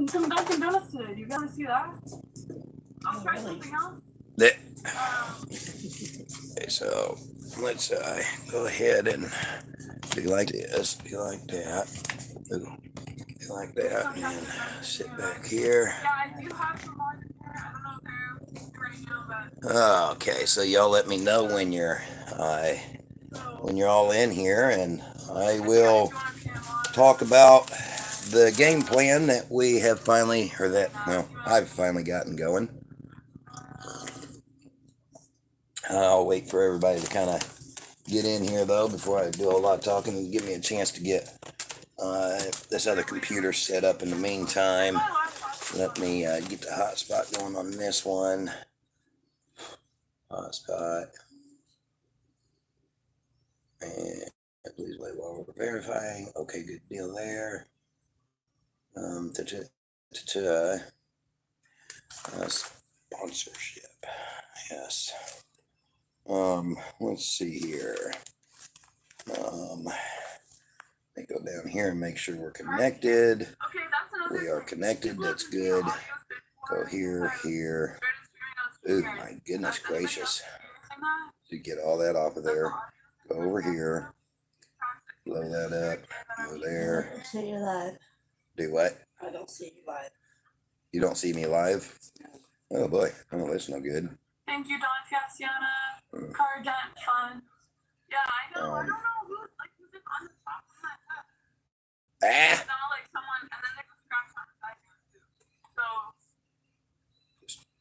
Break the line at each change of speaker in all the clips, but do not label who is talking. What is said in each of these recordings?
some Dunkin' Donuts today. Do you guys see that? I'll try something else.
Okay, so let's go ahead and do like this, do like that, do like that, and then sit back here.
Yeah, I do have some more in there. I don't know if they're ready now, but
Okay, so y'all let me know when you're all in here, and I will talk about the game plan that we have finally, or that, well, I've finally gotten going. I'll wait for everybody to kind of get in here, though, before I do a lot of talking, and give me a chance to get this other computer set up in the meantime. Let me get the hotspot going on this one. Hotspot. And please wait while we're verifying. Okay, good deal there. Sponsorship. Yes. Let's see here. Let me go down here and make sure we're connected. We are connected. That's good. Go here, here. Oh my goodness gracious. To get all that off of there. Go over here. Blow that up. Go there.
I don't see you live.
Do what?
I don't see you live.
You don't see me live? Oh boy. Oh, that's no good.
thank you, Don Cassiana. Cardent fun. Yeah, I know. I don't know who's on the top of my head. It's not like someone, and then there's a scratch on the side too. So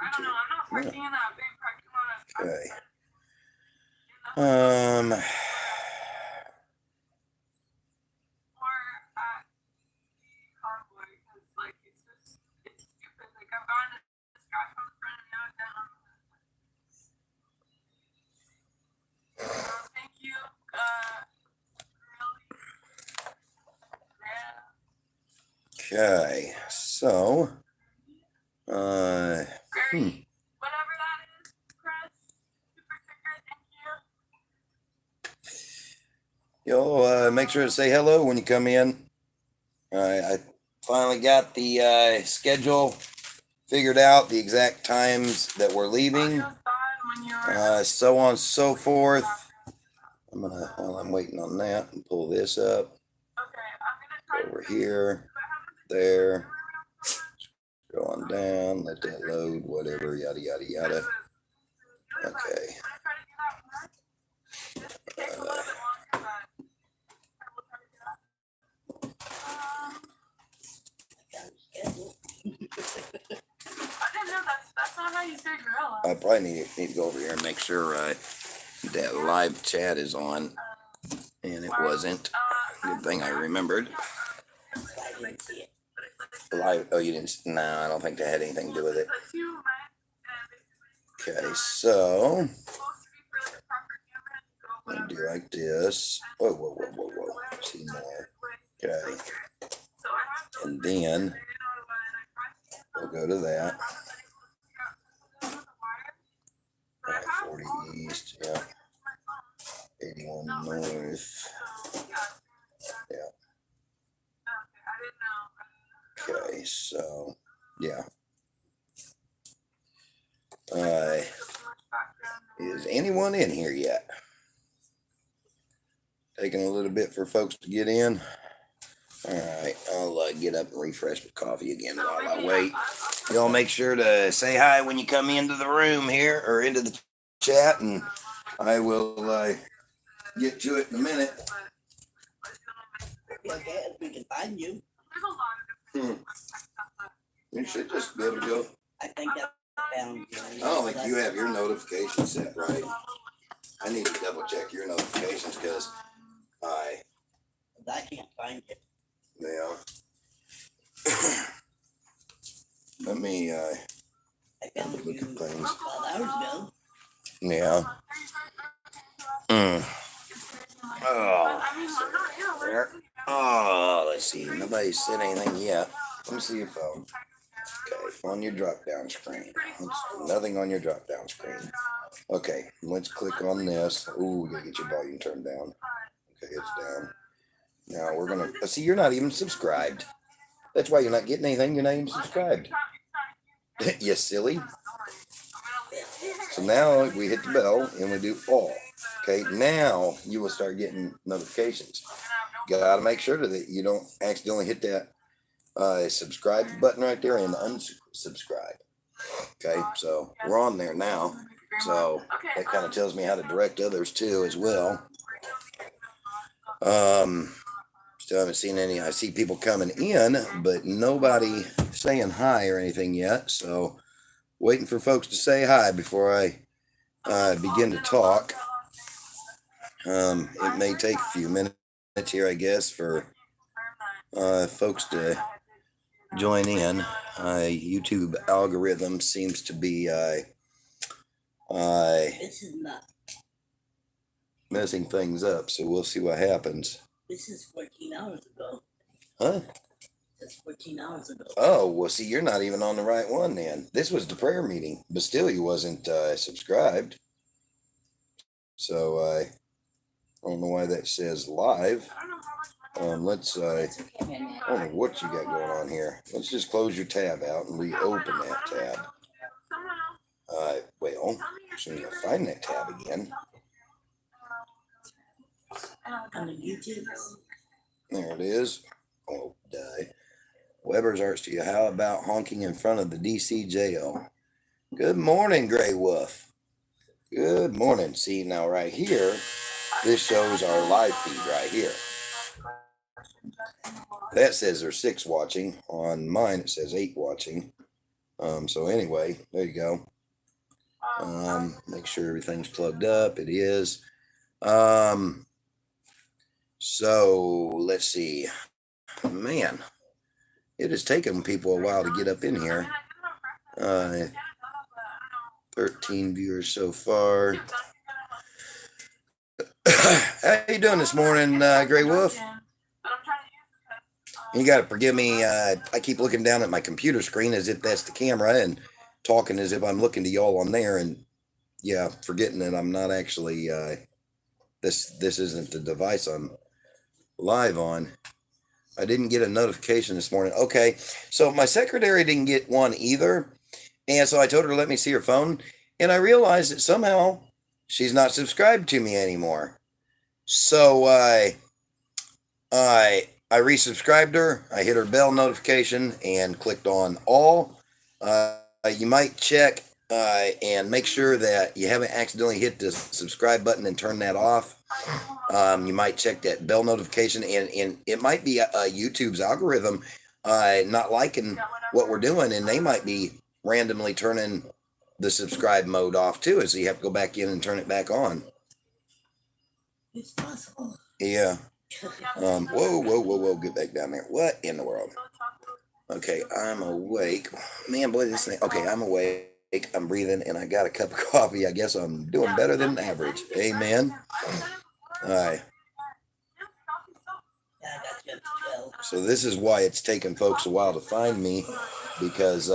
I don't know. I'm not working in that big parking lot.
Okay.
Or at the Convoy, because like it's stupid. Like I've gotten a scratch on the front and now it's down. Thank you.
Okay, so,
Whatever that is, Chris. Super sticker, thank you.
you'll make sure to say hello when you come in. I finally got the schedule figured out, the exact times that we're leaving, so on and so forth. I'm gonna, while I'm waiting on that, and pull this up over here, there, go on down, let that load, whatever, yada yada yada. Okay.
That's not how you say gorilla.
I probably need to go over here and make sure that live chat is on, and it wasn't. Good thing I remembered. Live, oh, you didn't? No, I don't think that had anything to do with it. Okay, so I'm gonna do like this. Whoa, whoa, whoa, whoa, whoa. See more. Okay, and then we'll go to that. 40 east, yeah. 81 north. Yeah. Okay, so yeah. Is anyone in here yet? Taking a little bit for folks to get in. All right, I'll get up and refresh my coffee again while I wait. Y'all make sure to say hi when you come into the room here, or into the chat, and I will get to it in a minute.
Okay, we can find you.
You should just be able to go.
I think I found you.
I don't think you have your notifications set right. I need to double check your notifications because
I can't find you.
Yeah. Let me
I found
look
you
at things.
12 hours ago.
Yeah. Oh, there. Oh, let's see. Nobody's said anything yet. Let me see your phone. Okay, on your drop down screen. Nothing on your drop down screen. Okay, let's click on this. Ooh, we gotta get your volume turned down. Okay, it's down. Now we're gonna see. You're not even subscribed. That's why you're not getting anything. You're not even subscribed. You silly. So now we hit the bell and we do all. Okay, now you will start getting notifications. Gotta make sure that you don't accidentally hit that subscribe button right there and unsubscribe. Okay, so we're on there now. So that kind of tells me how to direct others too as well. Still haven't seen any. I see people coming in, but nobody saying hi or anything yet. So waiting for folks to say hi before I begin to talk. It may take a few minutes here, I guess, for folks to join in. YouTube algorithm seems to be
This is not.
messing things up, so we'll see what happens.
This is 14 hours ago.
Huh?
That's 14 hours ago.
Oh, well, see, you're not even on the right one then. This was the prayer meeting, but still you wasn't subscribed. So I don't know why that says live. Let's I don't know what you got going on here. Let's just close your tab out and reopen that tab. Well, as soon as I find that tab again.
On the YouTube.
There it is. Oh, die. Weber's Arts to you. How about honking in front of the DC jail? Good morning, Grey Wolf. Good morning. See, now right here, this shows our live feed right here. That says there's 6 watching. On mine, it says 8 watching. So anyway, there you go. Make sure everything's plugged up. It is. So let's see. Man, it has taken people a while to get up in here. 13 viewers so far. How you doing this morning, Grey Wolf? You got to forgive me. I keep looking down at my computer screen as if that's the camera and talking as if I'm looking to y'all on there, and yeah, forgetting that I'm not actually. This isn't the device I'm live on. I didn't get a notification this morning. Okay, so my secretary didn't get one either, and so I told her to let me see her phone, and I realized that somehow she's not subscribed to me anymore. So I resubscribed her. I hit her bell notification and clicked on all. You might check and make sure that you haven't accidentally hit the subscribe button and turn that off. You might check that bell notification, and it might be YouTube's algorithm not liking what we're doing, and they might be randomly turning the subscribe mode off too, so you have to go back in and turn it back on.
It's possible.
Yeah. Whoa, get back down there. What in the world? Okay, I'm awake. Man, boy, this thing. Okay, I'm awake. I'm breathing, and I got a cup of coffee. I guess I'm doing better than average. Amen. All right. So this is why it's taken folks a while to find me, because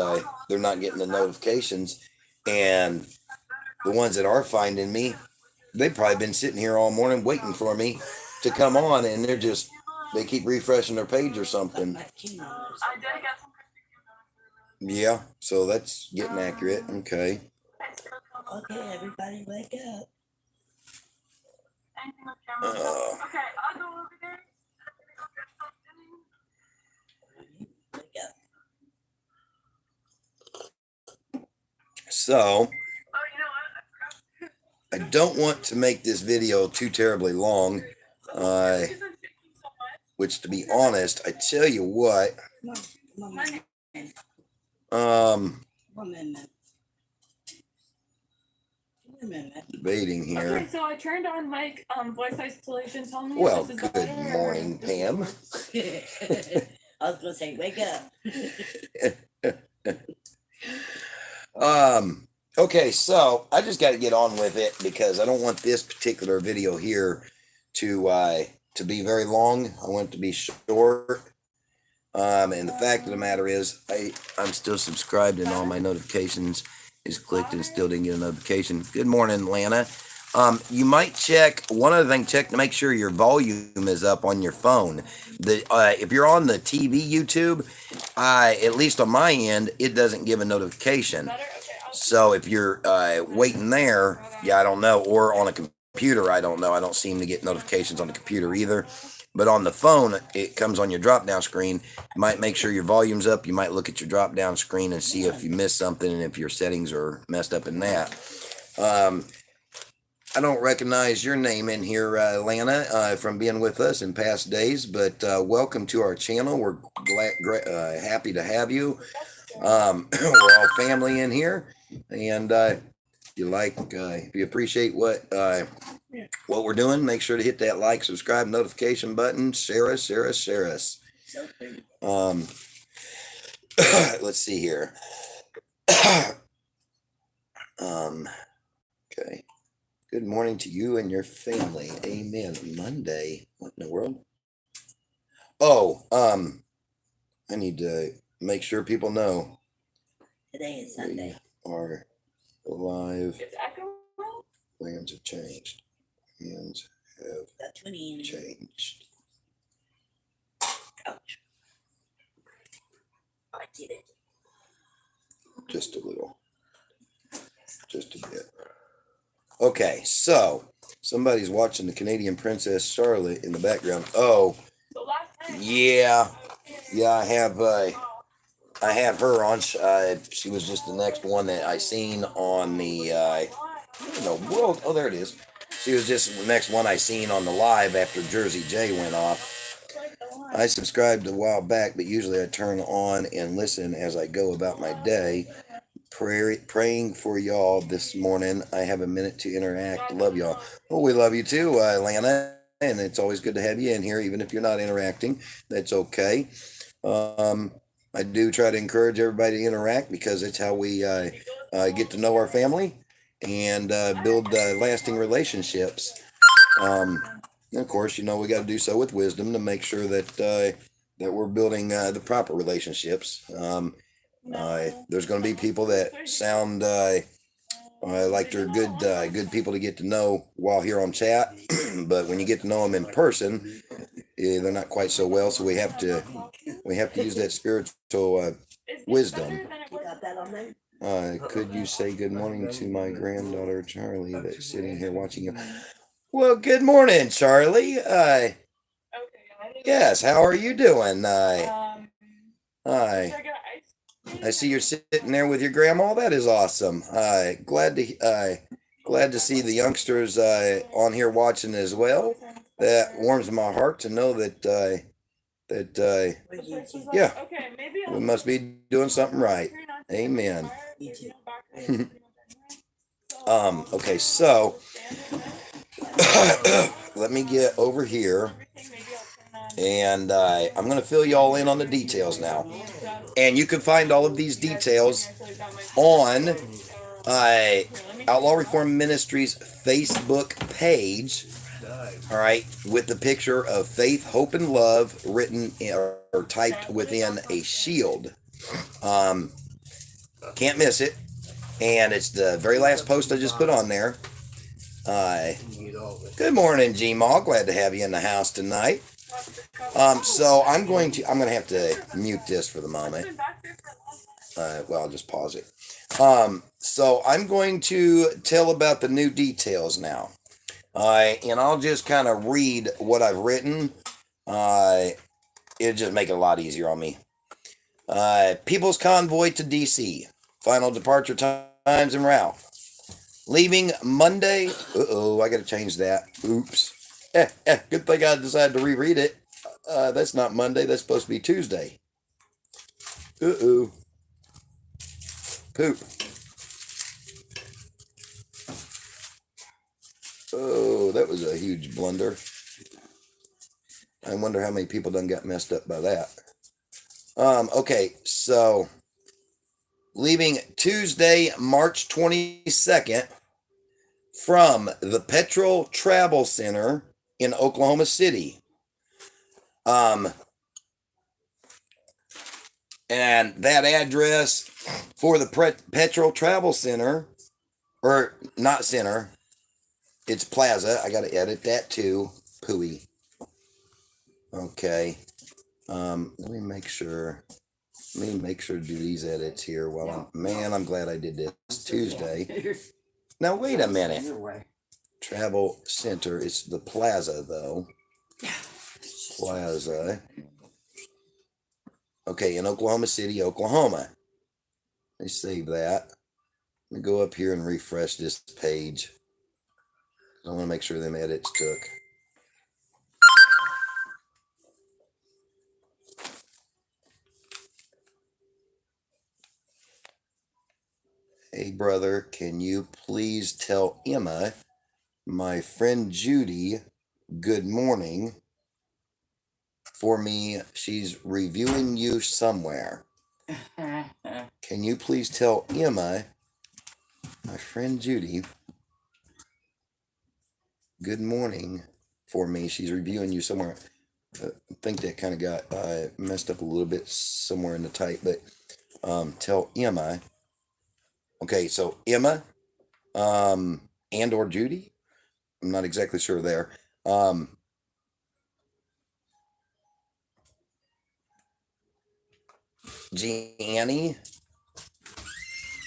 they're not getting the notifications, and the ones that are finding me, they've probably been sitting here all morning waiting for me to come on, and they keep refreshing their page or something. Yeah, so that's getting accurate. Okay.
Okay, everybody wake up.
Okay, I'll go over there.
Wake up.
So
Oh, you know what?
I don't want to make this video too terribly long, which, to be honest, I tell you what,
Come on,
debating here.
Okay, so I turned on mic voice isolation. Tell me
Well,
if this is
good
better or
morning,
if this
Pam.
works.
I was gonna say, wake up.
Okay, so I just got to get on with it because I don't want this particular video here to be very long. I want it to be short. And the fact of the matter is, I'm still subscribed and all my notifications is clicked and still didn't get a notification. Good morning, Lana. You might check one other thing. Check to make sure your volume is up on your phone. If you're on the TV YouTube, at least on my end, it doesn't give a notification. So if you're waiting there, yeah, I don't know, or on a computer, I don't know. I don't seem to get notifications on the computer either. But on the phone, it comes on your drop-down screen. You might make sure your volume's up. You might look at your drop-down screen and see if you missed something and if your settings are messed up in that. I don't recognize your name in here, Lana, from being with us in past days, but welcome to our channel. We're happy to have you. We're all family in here, and if you appreciate what we're doing, make sure to hit that like, subscribe, notification button, share us.
So pretty.
Let's see here. Okay. Good morning to you and your family. Amen. Monday. What in the world? Oh, I need to make sure people know
Today is Sunday.
we are live.
It's echoing.
Plans have changed. Plans have
Got 20 in.
changed.
Ouch. I did it.
Just a little. Just a bit. Okay, so somebody's watching the Canadian Princess Charlotte in the background. Oh,
So last night.
yeah. I have her on. She was just the next one that I seen on the world. Oh, there it is. She was just the next one I seen on the live after Jersey J went off. I subscribed a while back, but usually I turn on and listen as I go about my day. Praying for y'all this morning. I have a minute to interact. Love y'all. Well, we love you too, Atlanta. And it's always good to have you in here, even if you're not interacting. That's okay. I do try to encourage everybody to interact because it's how we get to know our family and build lasting relationships. And of course, we got to do so with wisdom to make sure that we're building the proper relationships. There's going to be people that sound like they're good people to get to know while here on chat, but when you get to know them in person, they're not quite so well. So we have to use that spiritual wisdom.
You got that on there?
Could you say good morning to my granddaughter Charlie that's sitting here watching you? Well, good morning, Charlie. Yes, how are you doing? Hi. I see you're sitting there with your grandma. That is awesome. Glad to see the youngsters on here watching as well. That warms my heart to know that yeah, we must be doing something right. Amen. Okay, so let me get over here, and I'm gonna fill y'all in on the details now. And you can find all of these details on Outlaw Reform Ministries Facebook page. All right, with the picture of faith, hope, and love written or typed within a shield. Can't miss it. And it's the very last post I just put on there. Good morning, G-Maw. Glad to have you in the house tonight. So I'm gonna have to mute this for the moment. Well, I'll just pause it. So I'm going to tell about the new details now. And I'll just kind of read what I've written. It'll just make it a lot easier on me. People's Convoy to DC. Final departure times and route. Leaving Monday. I gotta change that. Oops. Good thing I decided to reread it. That's not Monday. That's supposed to be Tuesday. Poop. Oh, that was a huge blunder. I wonder how many people done got messed up by that. Okay, so leaving Tuesday, March 22nd from the Petrol Travel Center in Oklahoma City. And that address for the Petrol Travel Center, or not center, it's Plaza. I got to edit that too. Pooey. Okay. Let me make sure. Let me make sure to do these edits here while I'm glad I did this. It's Tuesday. Now wait a minute. Travel Center. It's the Plaza though. Plaza. Okay, in Oklahoma City, Oklahoma. Let me save that. Let me go up here and refresh this page. I want to make sure them edits took. Hey brother, can you please tell Emma, my friend Judy, good morning for me? She's reviewing you somewhere. Can you please tell Emma, my friend Judy, good morning for me? She's reviewing you somewhere. I think that kind of got messed up a little bit somewhere in the type, but tell Emma. Okay, so Emma, and or Judy. I'm not exactly sure there. Gianni,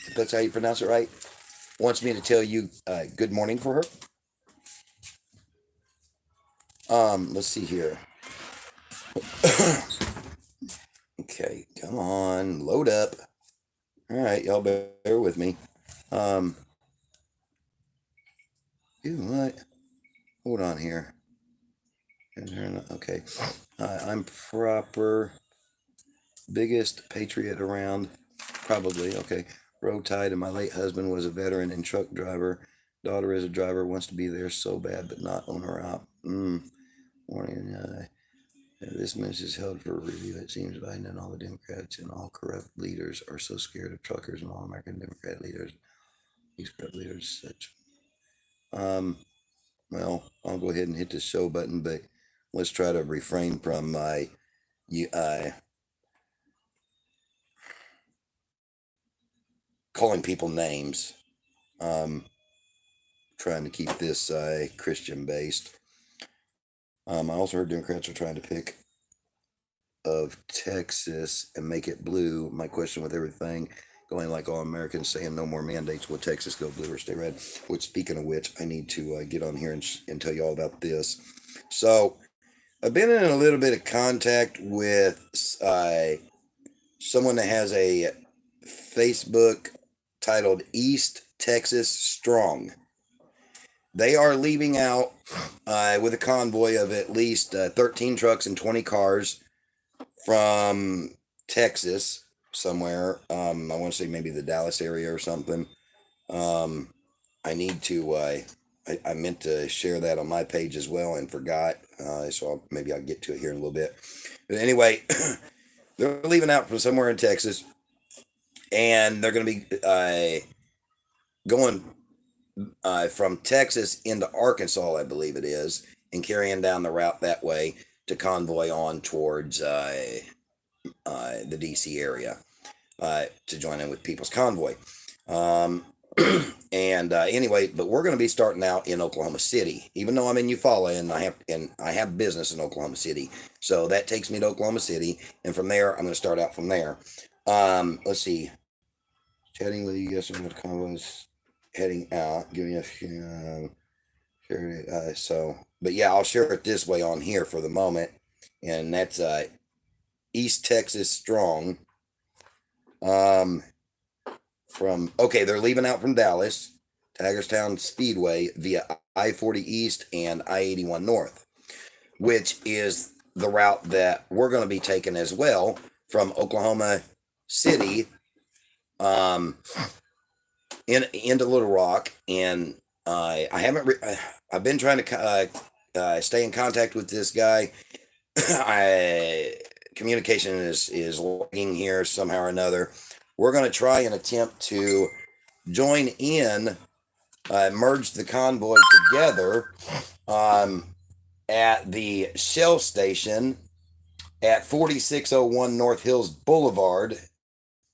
if that's how you pronounce it right, wants me to tell you good morning for her. Let's see here. Okay, come on, load up. All right, y'all bear with me. What? Hold on here. Okay. I'm proper. Biggest patriot around. Probably. Okay. Road Tide, and my late husband was a veteran and truck driver. Daughter is a driver, wants to be there so bad, but not on her op. Warning, this message is held for review. It seems Biden and all the Democrats and all corrupt leaders are so scared of truckers and all American Democrat leaders. These corrupt leaders, such. Well, I'll go ahead and hit the show button, but let's try to refrain from my calling people names. Trying to keep this Christian based. I also heard Democrats are trying to pick of Texas and make it blue. My question with everything going like all Americans saying no more mandates, will Texas go blue or stay red? Which, speaking of which, I need to get on here and tell you all about this. So I've been in a little bit of contact with someone that has a Facebook titled East Texas Strong. They are leaving out with a convoy of at least 13 trucks and 20 cars from Texas somewhere. I want to say maybe the Dallas area or something. I need to, I meant to share that on my page as well and forgot. So maybe I'll get to it here in a little bit. But anyway, they're leaving out from somewhere in Texas, and they're going to be going from Texas into Arkansas, I believe it is, and carrying down the route that way to convoy on towards the DC area to join in with People's Convoy. Anyway, but we're going to be starting out in Oklahoma City, even though I'm in Eufaula and I have business in Oklahoma City. So that takes me to Oklahoma City, and from there, I'm going to start out from there. Let's see. Chatting with you guys on the convoys heading out. Give me a few. But yeah, I'll share it this way on here for the moment, and that's East Texas Strong. They're leaving out from Dallas, Hagerstown Speedway via I-40 East and I-81 North, which is the route that we're going to be taking as well from Oklahoma City into Little Rock. And I've been trying to stay in contact with this guy. Communication is lagging here somehow or another. We're going to try and attempt to join in, merge the convoy together at the Shell station at 4601 North Hills Boulevard,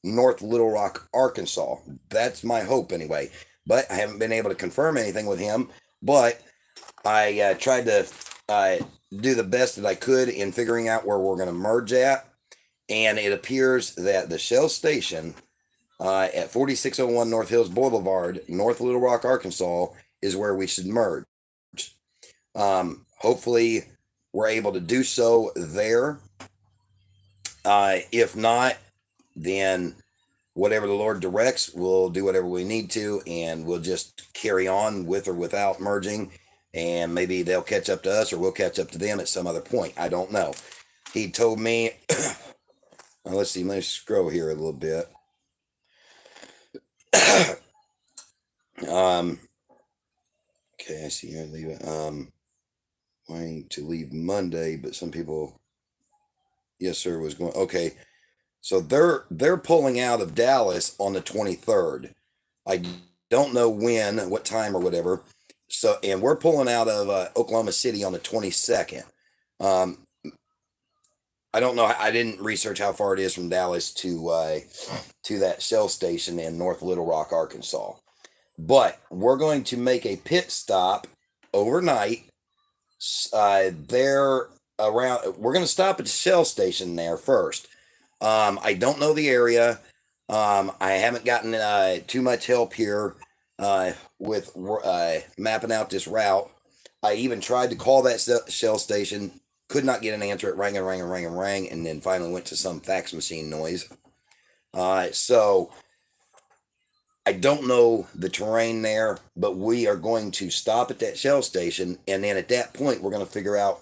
North Little Rock, Arkansas. That's my hope anyway, but I haven't been able to confirm anything with him. but I tried to do the best that I could in figuring out where we're going to merge at. And it appears that the Shell station at 4601 North Hills Boulevard, North Little Rock, Arkansas, is where we should merge. Hopefully, we're able to do so there. If not, then whatever the Lord directs, we'll do whatever we need to, and we'll just carry on with or without merging. And maybe they'll catch up to us, or we'll catch up to them at some other point. I don't know. He told me, let's see, let me scroll here a little bit. Okay, I see here, leave it. Wanting to leave Monday, but some people, yes, sir, was going, okay. So they're pulling out of Dallas on the 23rd. I don't know when, what time or whatever. So, and we're pulling out of Oklahoma City on the 22nd. I don't know. I didn't research how far it is from Dallas to that Shell station in North Little Rock, Arkansas. But we're going to make a pit stop overnight. There around. We're going to stop at the Shell station there first. I don't know the area. I haven't gotten too much help here with mapping out this route. I even tried to call that Shell station, could not get an answer. It rang and rang and rang and rang, and then finally went to some fax machine noise. So I don't know the terrain there, but we are going to stop at that Shell station, and then at that point, we're going to figure out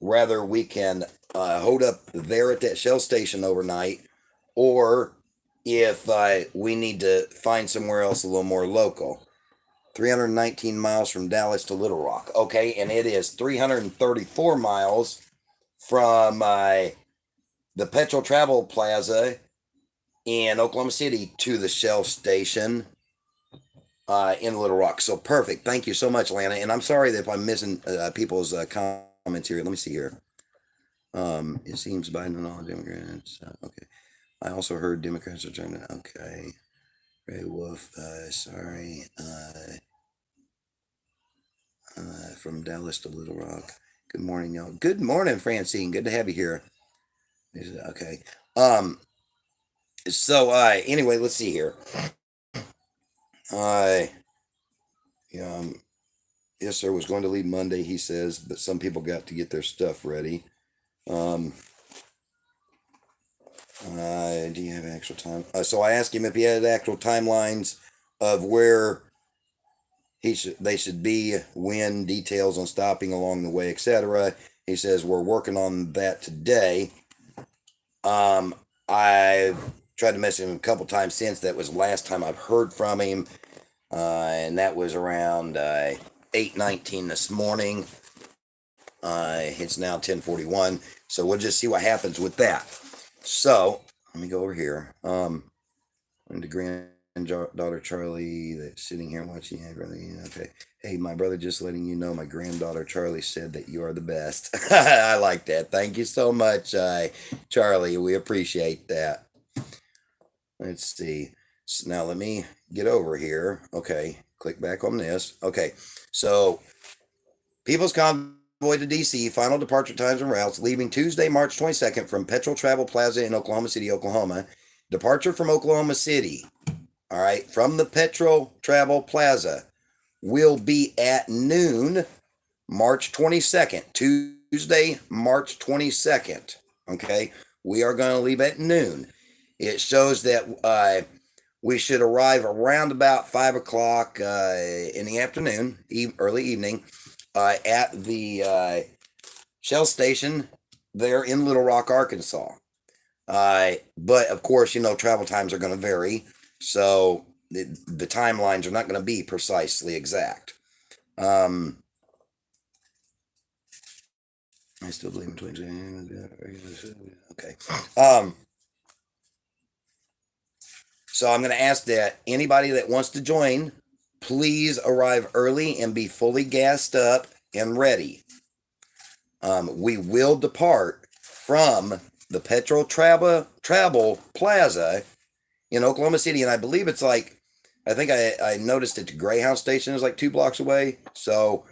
whether we can hold up there at that Shell station overnight, or if we need to find somewhere else a little more local. 319 miles from Dallas to Little Rock. Okay, and it is 334 miles from the Petrol Travel Plaza in Oklahoma City to the Shell station in Little Rock. So perfect. Thank you so much, Lana. And I'm sorry that if I'm missing people's comments here. Let me see here. It seems Biden and all Democrats. Okay. I also heard Democrats are trying to. Okay. Ray Wolf. Sorry. From Dallas to Little Rock. Good morning, y'all. Good morning, Francine. Good to have you here. Okay. So anyway, let's see here. Yes, sir, was going to leave Monday, he says, but some people got to get their stuff ready. Do you have actual time? So I asked him if he had actual timelines of where they should be, when, details on stopping along the way, etc. He says we're working on that today. I've tried to message him a couple times since. That was the last time I've heard from him, and that was around 8:19 this morning. It's now 10:41, so we'll just see what happens with that. So let me go over here. And the granddaughter Charlie that's sitting here watching. Okay. Hey, my brother, just letting you know, my granddaughter Charlie said that you are the best. I like that. Thank you so much, Charlie. We appreciate that. Let's see. So now let me get over here. Okay. Click back on this. Okay. So People's Convoy to DC, final departure times and routes, leaving Tuesday, March 22nd from Petrol Travel Plaza in Oklahoma City, Oklahoma. Departure from Oklahoma City, all right, from the Petrol Travel Plaza will be at noon, March 22nd, Tuesday, March 22nd. Okay, we are going to leave at noon. It shows that we should arrive around about 5 o'clock in the afternoon, early evening, at the Shell station there in Little Rock, Arkansas. But of course, travel times are going to vary, so the timelines are not going to be precisely exact. I still believe in twins. Okay. So I'm going to ask that anybody that wants to join, please arrive early and be fully gassed up and ready. We will depart from the Petrol Travel Plaza in Oklahoma City, and I believe it's like I think I noticed that the Greyhound station is like 2 blocks away. So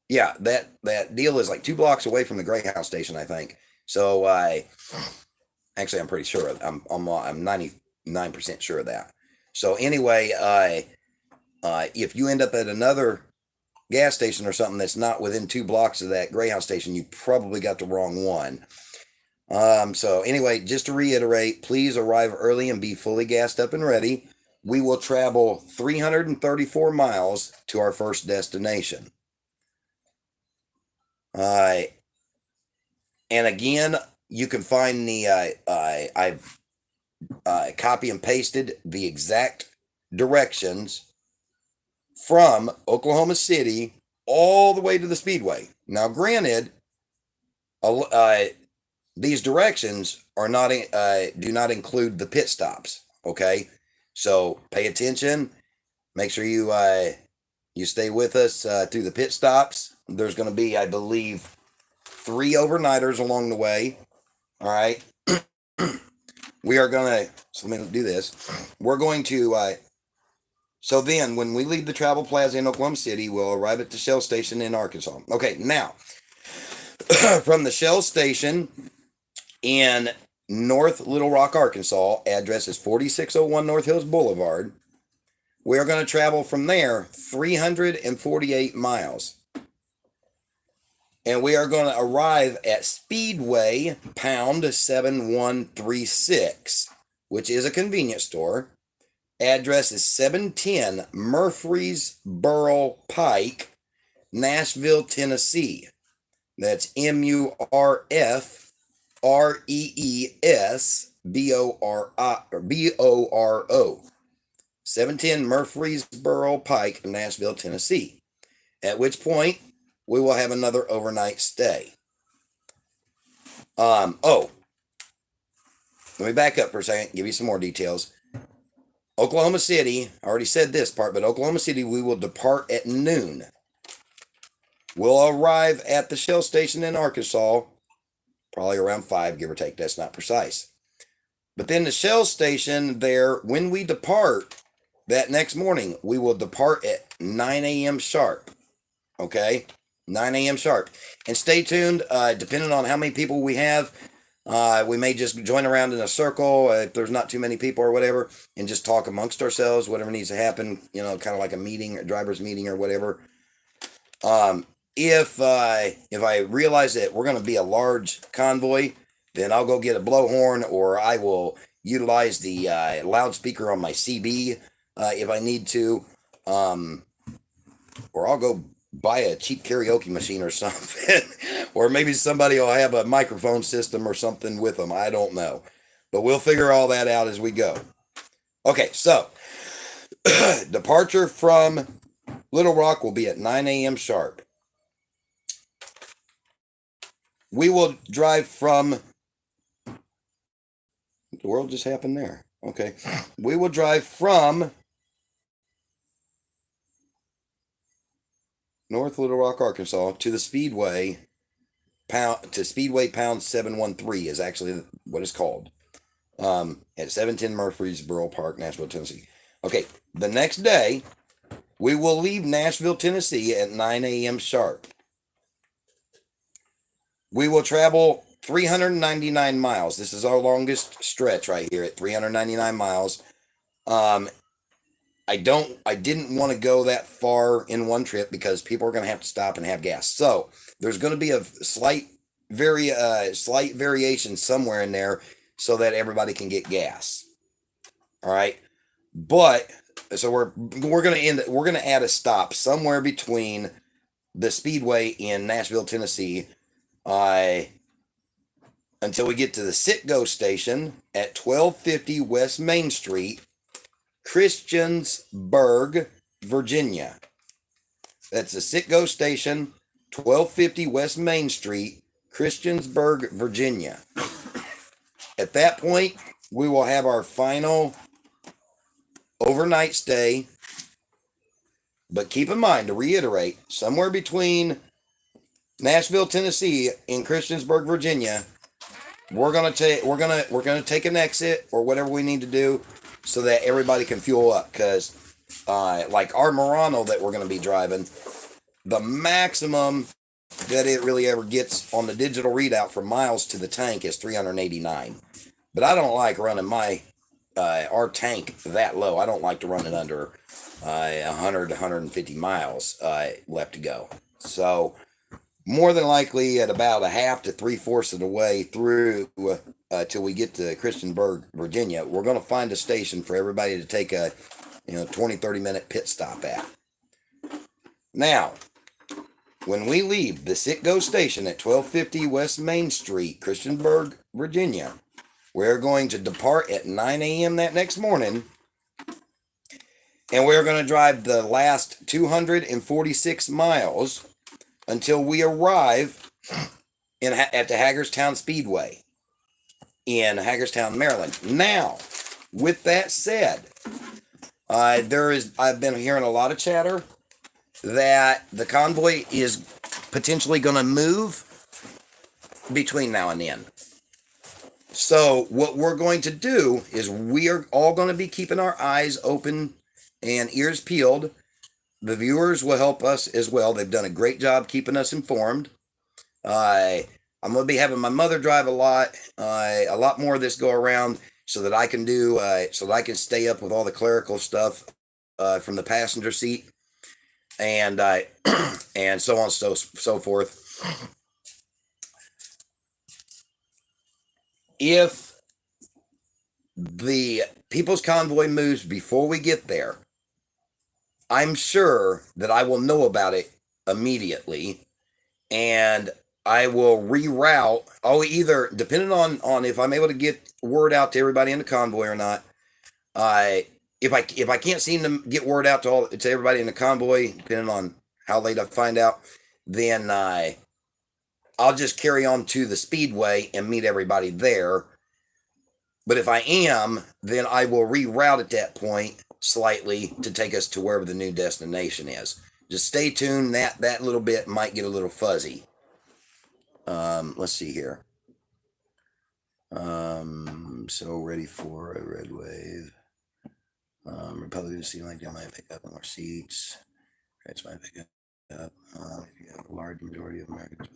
yeah, that deal is like 2 blocks away from the Greyhound station, I think. So actually, I'm pretty sure. I'm 99% sure of that. So anyway, if you end up at another gas station or something that's not within 2 blocks of that Greyhound station, you probably got the wrong one. So anyway, just to reiterate, please arrive early and be fully gassed up and ready. We will travel 334 miles to our first destination. And again, you can find the I've copy and pasted the exact directions from Oklahoma City all the way to the Speedway. Now, granted, these directions are not do not include the pit stops. Okay, so pay attention. Make sure you stay with us through the pit stops. There's going to be, I believe, 3 overnighters along the way. All right. We are going to, so let me do this. We're going to, so then when we leave the Travel Plaza in Oklahoma City, we'll arrive at the Shell Station in Arkansas. Okay, now, from the Shell Station in North Little Rock, Arkansas, address is 4601 North Hills Boulevard. We are going to travel from there 348 miles. And we are going to arrive at Speedway pound 7136, which is a convenience store. Address is 710 Murfreesboro Pike, Nashville, Tennessee. That's Murfreesboro. 710 Murfreesboro Pike, Nashville, Tennessee. At which point, we will have another overnight stay. Let me back up for a second, give you some more details. Oklahoma City, I already said this part, but Oklahoma City, we will depart at noon. We'll arrive at the Shell Station in Arkansas, probably around 5, give or take. That's not precise. But then the Shell Station there, when we depart that next morning, we will depart at 9 a.m. sharp. Okay? 9 a.m. sharp. And stay tuned, depending on how many people we have. We may just join around in a circle if there's not too many people or whatever, and just talk amongst ourselves, whatever needs to happen, you know, kind of like a meeting, a driver's meeting or whatever. If I realize that we're going to be a large convoy, then I'll go get a blowhorn, or I will utilize the loudspeaker on my CB if I need to, or I'll go buy a cheap karaoke machine or something, or maybe somebody will have a microphone system or something with them. I don't know, but we'll figure all that out as we go. Okay, so departure from Little Rock will be at 9 a.m. sharp. We will drive from, what the world just happened there? Okay, we will drive from North Little Rock, Arkansas, to the Speedway pound 713 is actually what it's called. At 710 Murfreesboro Park, Nashville, Tennessee. Okay, the next day, we will leave Nashville, Tennessee at 9 a.m. sharp. We will travel 399 miles. This is our longest stretch right here at 399 miles. I didn't want to go that far in one trip because people are going to have to stop and have gas. So there's going to be a slight variation somewhere in there so that everybody can get gas. All right. But so we're going to add a stop somewhere between the Speedway in Nashville, Tennessee, until we get to the Citgo station at 1250 West Main Street, Christiansburg, Virginia. That's the Citgo station, 1250 West Main Street, Christiansburg, Virginia. At that point, we will have our final overnight stay. But keep in mind, to reiterate, somewhere between Nashville, Tennessee and Christiansburg, Virginia, we're gonna take an exit or whatever we need to do so that everybody can fuel up. Because like our Murano that we're gonna be driving, the maximum that it really ever gets on the digital readout for miles to the tank is 389. But I don't like running my our tank that low. I don't like to run it under 100 to 150 miles left to go. So more than likely at about a half to 3/4 of the way through till we get to Christiansburg, Virginia, we're going to find a station for everybody to take a 20-30 minute pit stop at. Now, when we leave the Citgo station at 1250 West Main Street, Christiansburg, Virginia, we're going to depart at 9 a.m. that next morning, and we're going to drive the last 246 miles until we arrive at the Hagerstown Speedway in Hagerstown, Maryland. Now, with that said, I've been hearing a lot of chatter that the convoy is potentially going to move between now and then. So what we're going to do is we are all going to be keeping our eyes open and ears peeled. The viewers will help us as well. They've done a great job keeping us informed. I'm going to be having my mother drive a lot more of this go around so that I can stay up with all the clerical stuff from the passenger seat and and so on so forth. If the People's Convoy moves before we get there, I'm sure that I will know about it immediately, and I will reroute. I'll either, depending on if I'm able to get word out to everybody in the convoy or not. If I can't seem to get word out to everybody in the convoy, depending on how late I find out, then I'll just carry on to the speedway and meet everybody there. But if I am, then I will reroute at that point slightly to take us to wherever the new destination is. Just stay tuned. That little bit might get a little fuzzy. Let's see here. So ready for a red wave. Republicans seem like they might pick up more seats. Rights might pick up. If you have a large majority of Americans,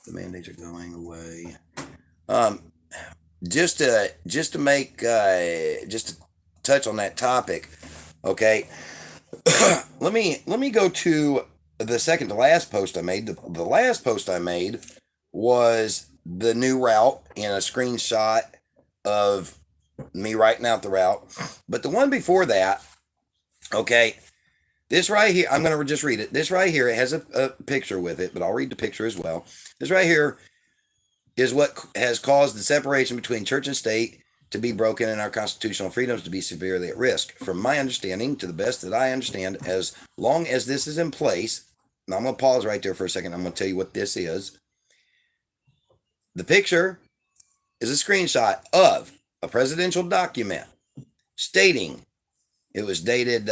the mandates are going away. Just to touch on that topic, okay. let me go to the second to last post I made. The last post I made was the new route and a screenshot of me writing out the route. But the one before that, okay, this right here, I'm going to just read it. This right here, it has a picture with it, but I'll read the picture as well. This right here is what has caused the separation between church and state to be broken and our constitutional freedoms to be severely at risk. From my understanding, to the best that I understand, as long as this is in place, now I'm going to pause right there for a second. I'm going to tell you what this is. The picture is a screenshot of a presidential document stating, it was dated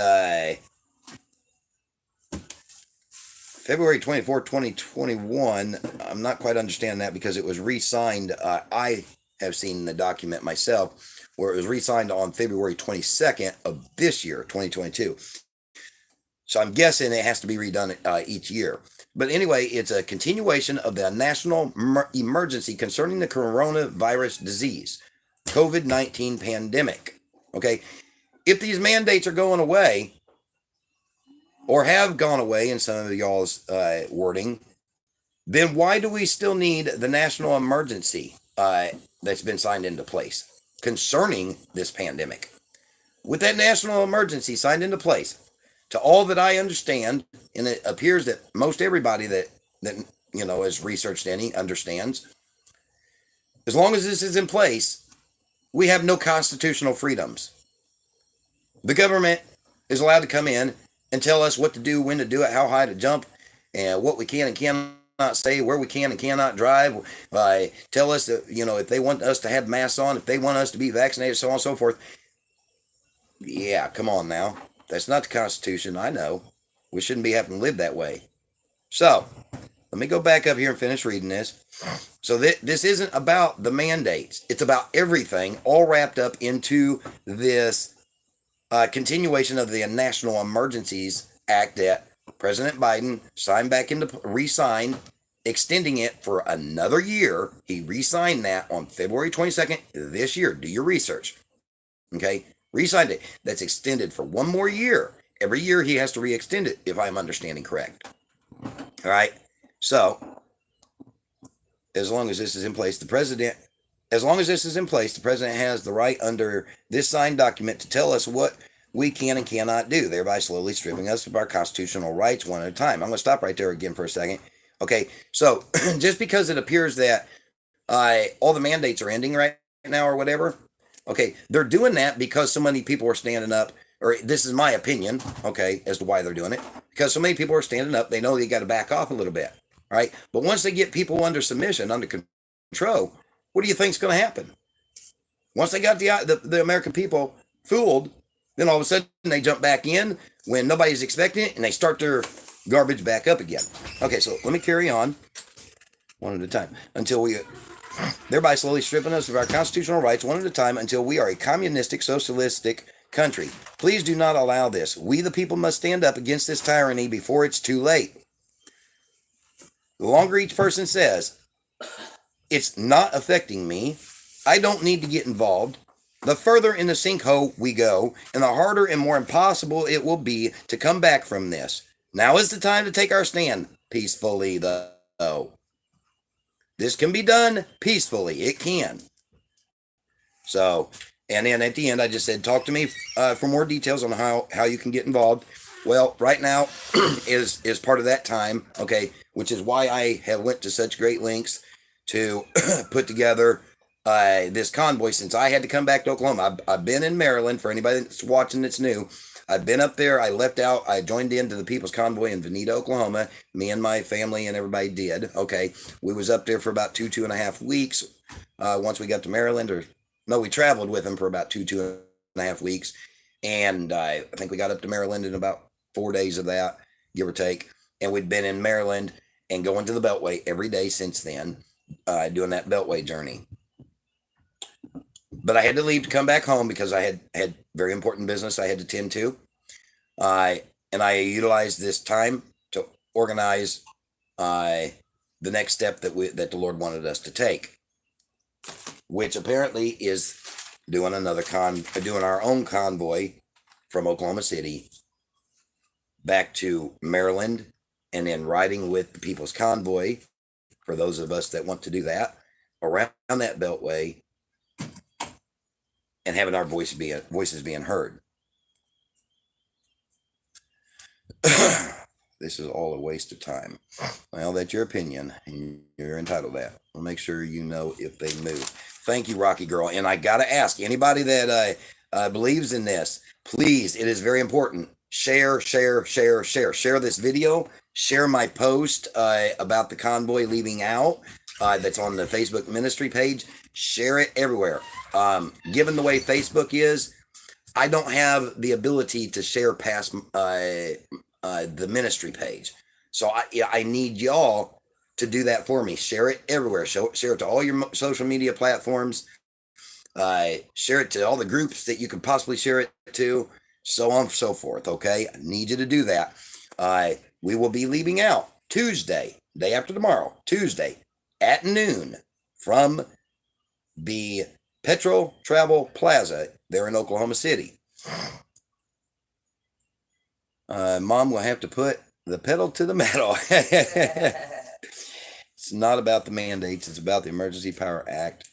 February 24, 2021. I'm not quite understanding that because it was re-signed. I have seen the document myself where it was re-signed on February 22nd of this year, 2022. So I'm guessing it has to be redone each year. But anyway, it's a continuation of the national emergency concerning the coronavirus disease, COVID-19 pandemic. Okay, if these mandates are going away, or have gone away in some of y'all's wording, then why do we still need the national emergency that's been signed into place concerning this pandemic? With that national emergency signed into place, to all that I understand, and it appears that most everybody that has researched any understands, as long as this is in place, we have no constitutional freedoms. The government is allowed to come in and tell us what to do, when to do it, how high to jump, and what we can and cannot say, where we can and cannot drive. Tell us that, if they want us to have masks on, if they want us to be vaccinated, so on and so forth. Yeah, come on now. That's not the Constitution. I know. We shouldn't be having to live that way. So, let me go back up here and finish reading this. So this isn't about the mandates. It's about everything all wrapped up into this continuation of the National Emergencies Act that President Biden signed back into re-signed, extending it for another year. He re-signed that on February 22nd this year. Do your research. Okay? Re-signed it. That's extended for one more year. Every year he has to re-extend it, if I'm understanding correct. All right? So, as long as this is in place, the president has the right under this signed document to tell us what we can and cannot do, thereby slowly stripping us of our constitutional rights one at a time. I'm going to stop right there again for a second. Okay, so just because it appears that all the mandates are ending right now or whatever, okay, they're doing that because so many people are standing up, or this is my opinion, okay, as to why they're doing it, because so many people are standing up, they know they got to back off a little bit, all right? But once they get people under submission, under control, what do you think is going to happen? Once they got the American people fooled, then all of a sudden they jump back in when nobody's expecting it and they start their garbage back up again. Okay, so let me carry on one at a time until we, thereby slowly stripping us of our constitutional rights one at a time until we are a communistic, socialistic country. Please do not allow this. We, the people, must stand up against this tyranny before it's too late. The longer each person says, it's not affecting me, I don't need to get involved, the further in the sinkhole we go, and the harder and more impossible it will be to come back from this. Now is the time to take our stand peacefully, though. This can be done peacefully. It can. So, and then at the end, I just said, talk to me for more details on how you can get involved. Well, right now is part of that time, okay, which is why I have went to such great lengths to put together this convoy, since I had to come back to Oklahoma. I've been in Maryland. For anybody that's watching that's new, I've been up there. I left out. I joined into the People's Convoy in Veneta, Oklahoma. Me and my family and everybody did. Okay, we was up there for about 2.5 weeks. Once we got to Maryland, we traveled with them for about 2.5 weeks, and I think we got up to Maryland in about 4 days of that, give or take. And we'd been in Maryland and going to the Beltway every day since then, doing that Beltway journey. But I had to leave to come back home because I had very important business I had to tend to. And I utilized this time to organize the next step that the Lord wanted us to take, which apparently is doing our own convoy from Oklahoma City back to Maryland, and then riding with the People's Convoy, for those of us that want to do that, around that Beltway, and having our voices being heard. This is all a waste of time. Well, that's your opinion, and you're entitled to that. We'll make sure you know if they move. Thank you, Rocky Girl. And I got to ask, anybody that believes in this, please, it is very important. Share this video. Share my post about the convoy leaving out. That's on the Facebook ministry page. Share it everywhere. Given the way Facebook is, I don't have the ability to share past the ministry page. So I need y'all to do that for me. Share it everywhere. Share it to all your social media platforms. Share it to all the groups that you could possibly share it to, so on and so forth. Okay, I need you to do that. We will be leaving out Tuesday, day after tomorrow, Tuesday at noon from the Petrol Travel Plaza there in Oklahoma City. Mom will have to put the pedal to the metal. It's not about the mandates. It's about the Emergency Power Act.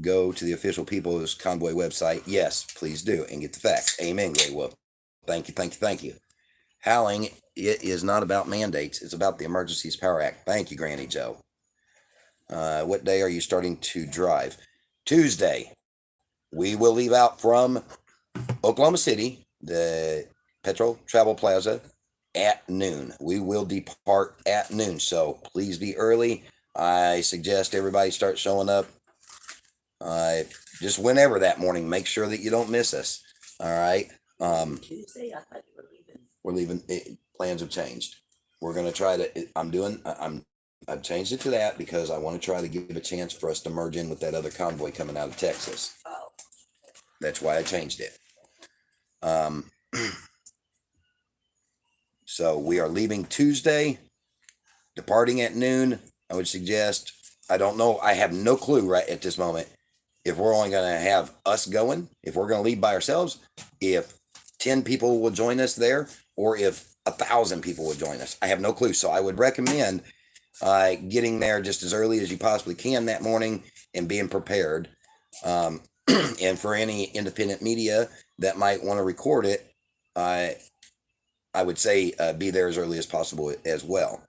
Go to the official People's Convoy website. Yes, please do, and get the facts. Amen, Grey Wolf. Thank you. Howling, it is not about mandates. It's about the Emergency Power Act. Thank you, Granny Joe. What day are you starting to drive? Tuesday. We will leave out from Oklahoma City, the Petrol Travel Plaza, at noon. We will depart at noon, so please be early. I suggest everybody start showing up just whenever that morning. Make sure that you don't miss us. All right.
Tuesday, I thought you were leaving.
We're leaving. Plans have changed. we're going to try to, I've changed it to that because I want to try to give a chance for us to merge in with that other convoy coming out of Texas.
Oh,
That's why I changed it. So we are leaving Tuesday, departing at noon. I would suggest, I don't know, I have no clue right at this moment if we're only going to have us going, if we're going to leave by ourselves, if 10 people will join us there, or if 1,000 people will join us. I have no clue. So I would recommend getting there just as early as you possibly can that morning and being prepared. And for any independent media that might want to record it, I would say be there as early as possible as well.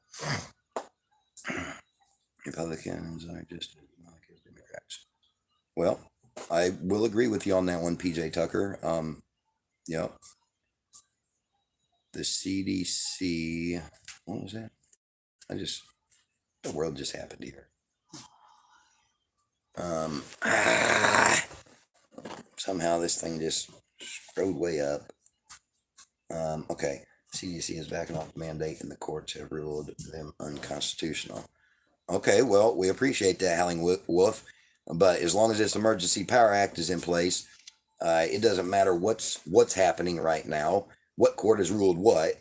Republicans are just like Democrats. Well, I will agree with you on that one, PJ Tucker. Yep. The CDC. What was that? The world just happened here. Somehow this thing just screwed way up. Okay. CDC is backing off the mandate and the courts have ruled them unconstitutional. Okay, well, we appreciate that, Howling Wolf. But as long as this Emergency Power Act is in place, it doesn't matter what's happening right now, what court has ruled what.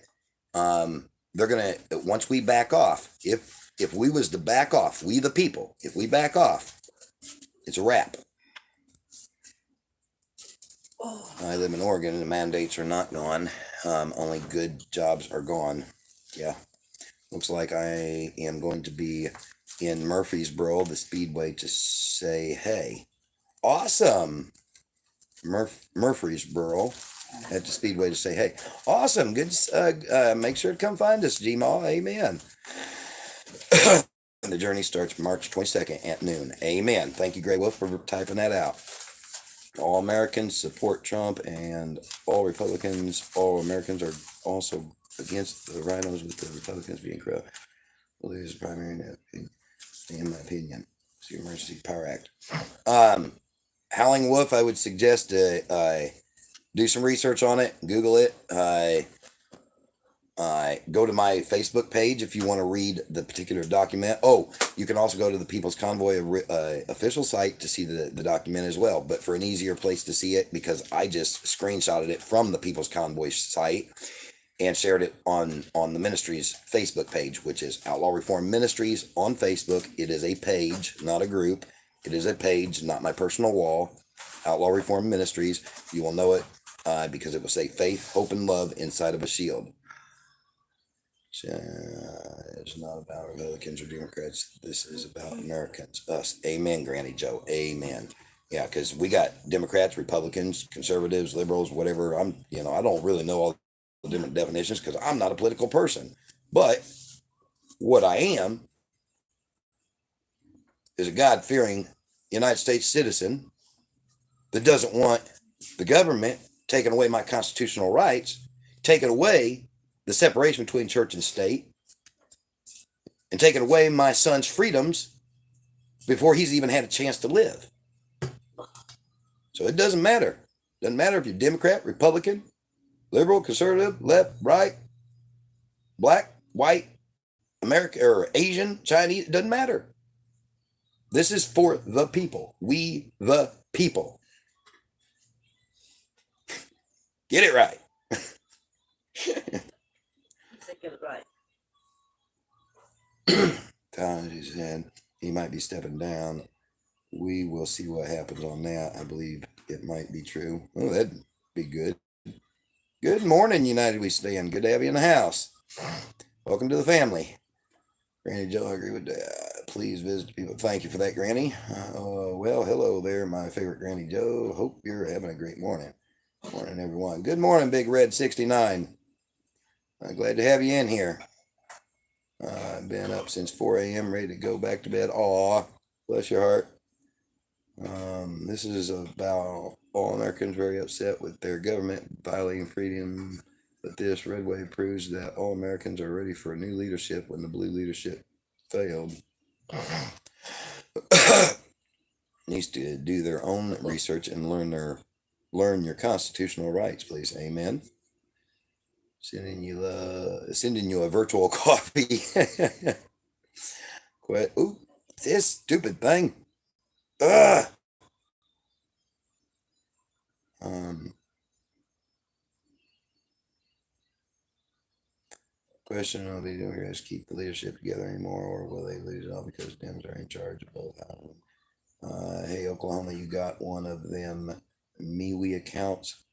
They're gonna, once we back off, if we was to back off, we the people, if we back off, it's a wrap. I live in Oregon and the mandates are not gone. Only good jobs are gone. Yeah. Looks like I am going to be in Murfreesboro, the Speedway, to say, hey, awesome. Murfreesboro at the Speedway to say, hey, awesome. Good. Make sure to come find us, G-Mall. Amen. The journey starts March 22nd at noon. Amen. Thank you, Grey Wolf, for typing that out. All Americans support Trump and all Republicans, all Americans are also against the rhinos with the Republicans being corrupt. Well, this is primary in my opinion. It's the Emergency Power Act. Howling Wolf, I would suggest do some research on it, Google it. Go to my Facebook page if you want to read the particular document. Oh, you can also go to the People's Convoy official site to see the document as well. But for an easier place to see it, because I just screenshotted it from the People's Convoy site and shared it on the ministry's Facebook page, which is Outlaw Reform Ministries on Facebook. It is a page, not a group. It is a page, not my personal wall. Outlaw Reform Ministries. You will know it because it will say faith, hope, and love inside of a shield. It's not about Republicans or Democrats. This is about Americans, us. Amen, Granny Joe. Amen. Yeah, because we got Democrats, Republicans, conservatives, liberals, whatever. I don't really know all the different definitions because I'm not a political person. But what I am is a God-fearing United States citizen that doesn't want the government taking away my constitutional rights, taking away the separation between church and state, and taking away my son's freedoms before he's even had a chance to live. So it doesn't matter. Doesn't matter if you're Democrat, Republican, liberal, conservative, left, right, black, white, American, or Asian, Chinese. It doesn't matter. This is for the people. We the people. Get it right.
get it right.
He said he might be stepping down. We will see what happens on that. I believe it might be true. Oh, that'd be good. Good morning, United We Stand. Good to have you in the house. Welcome to the family. Granny Joe, I agree with that. Please visit people. Thank you for that, Granny. Well, hello there, my favorite Granny Joe. Hope you're having a great morning. Morning, everyone. Good morning, Big Red 69. I'm glad to have you in here. I've been up since 4 a.m. ready to go back to bed. Aw, bless your heart. This is about all Americans very upset with their government violating freedom. But this red wave proves that all Americans are ready for a new leadership when the blue leadership failed. Needs to do their own research and learn your constitutional rights, please. Amen. Sending you a virtual coffee. Quit. Ooh, this stupid thing. Ugh. Question: will the Democrats keep the leadership together anymore, or will they lose it all because Dems are in charge of both? Hey, Oklahoma, you got one of them MeWe accounts?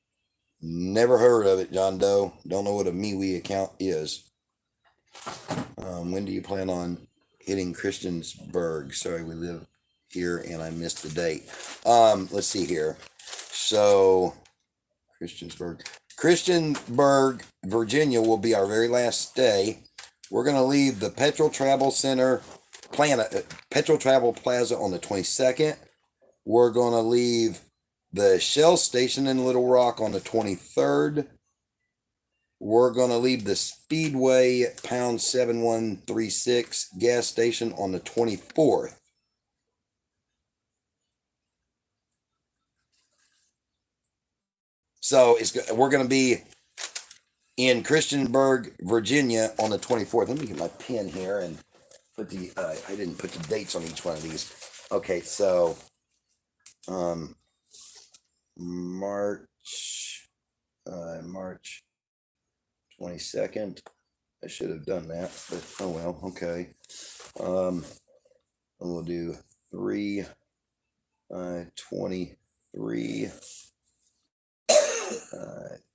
Never heard of it, John Doe. Don't know what a MeWe account is. When do you plan on hitting Christiansburg? Sorry, we live here and I missed the date. Let's see here. So, Christiansburg, Virginia will be our very last stay. We're going to leave the Petrol Travel Plaza on the 22nd. We're going to leave the Shell Station in Little Rock on the 23rd. We're going to leave the Speedway pound 7136 gas station on the 24th. So we're going to be in Christiansburg, Virginia on the 24th. Let me get my pen here and put I didn't put the dates on each one of these. Okay, so March 22nd. I should have done that, but oh well, okay. We'll do 3/23,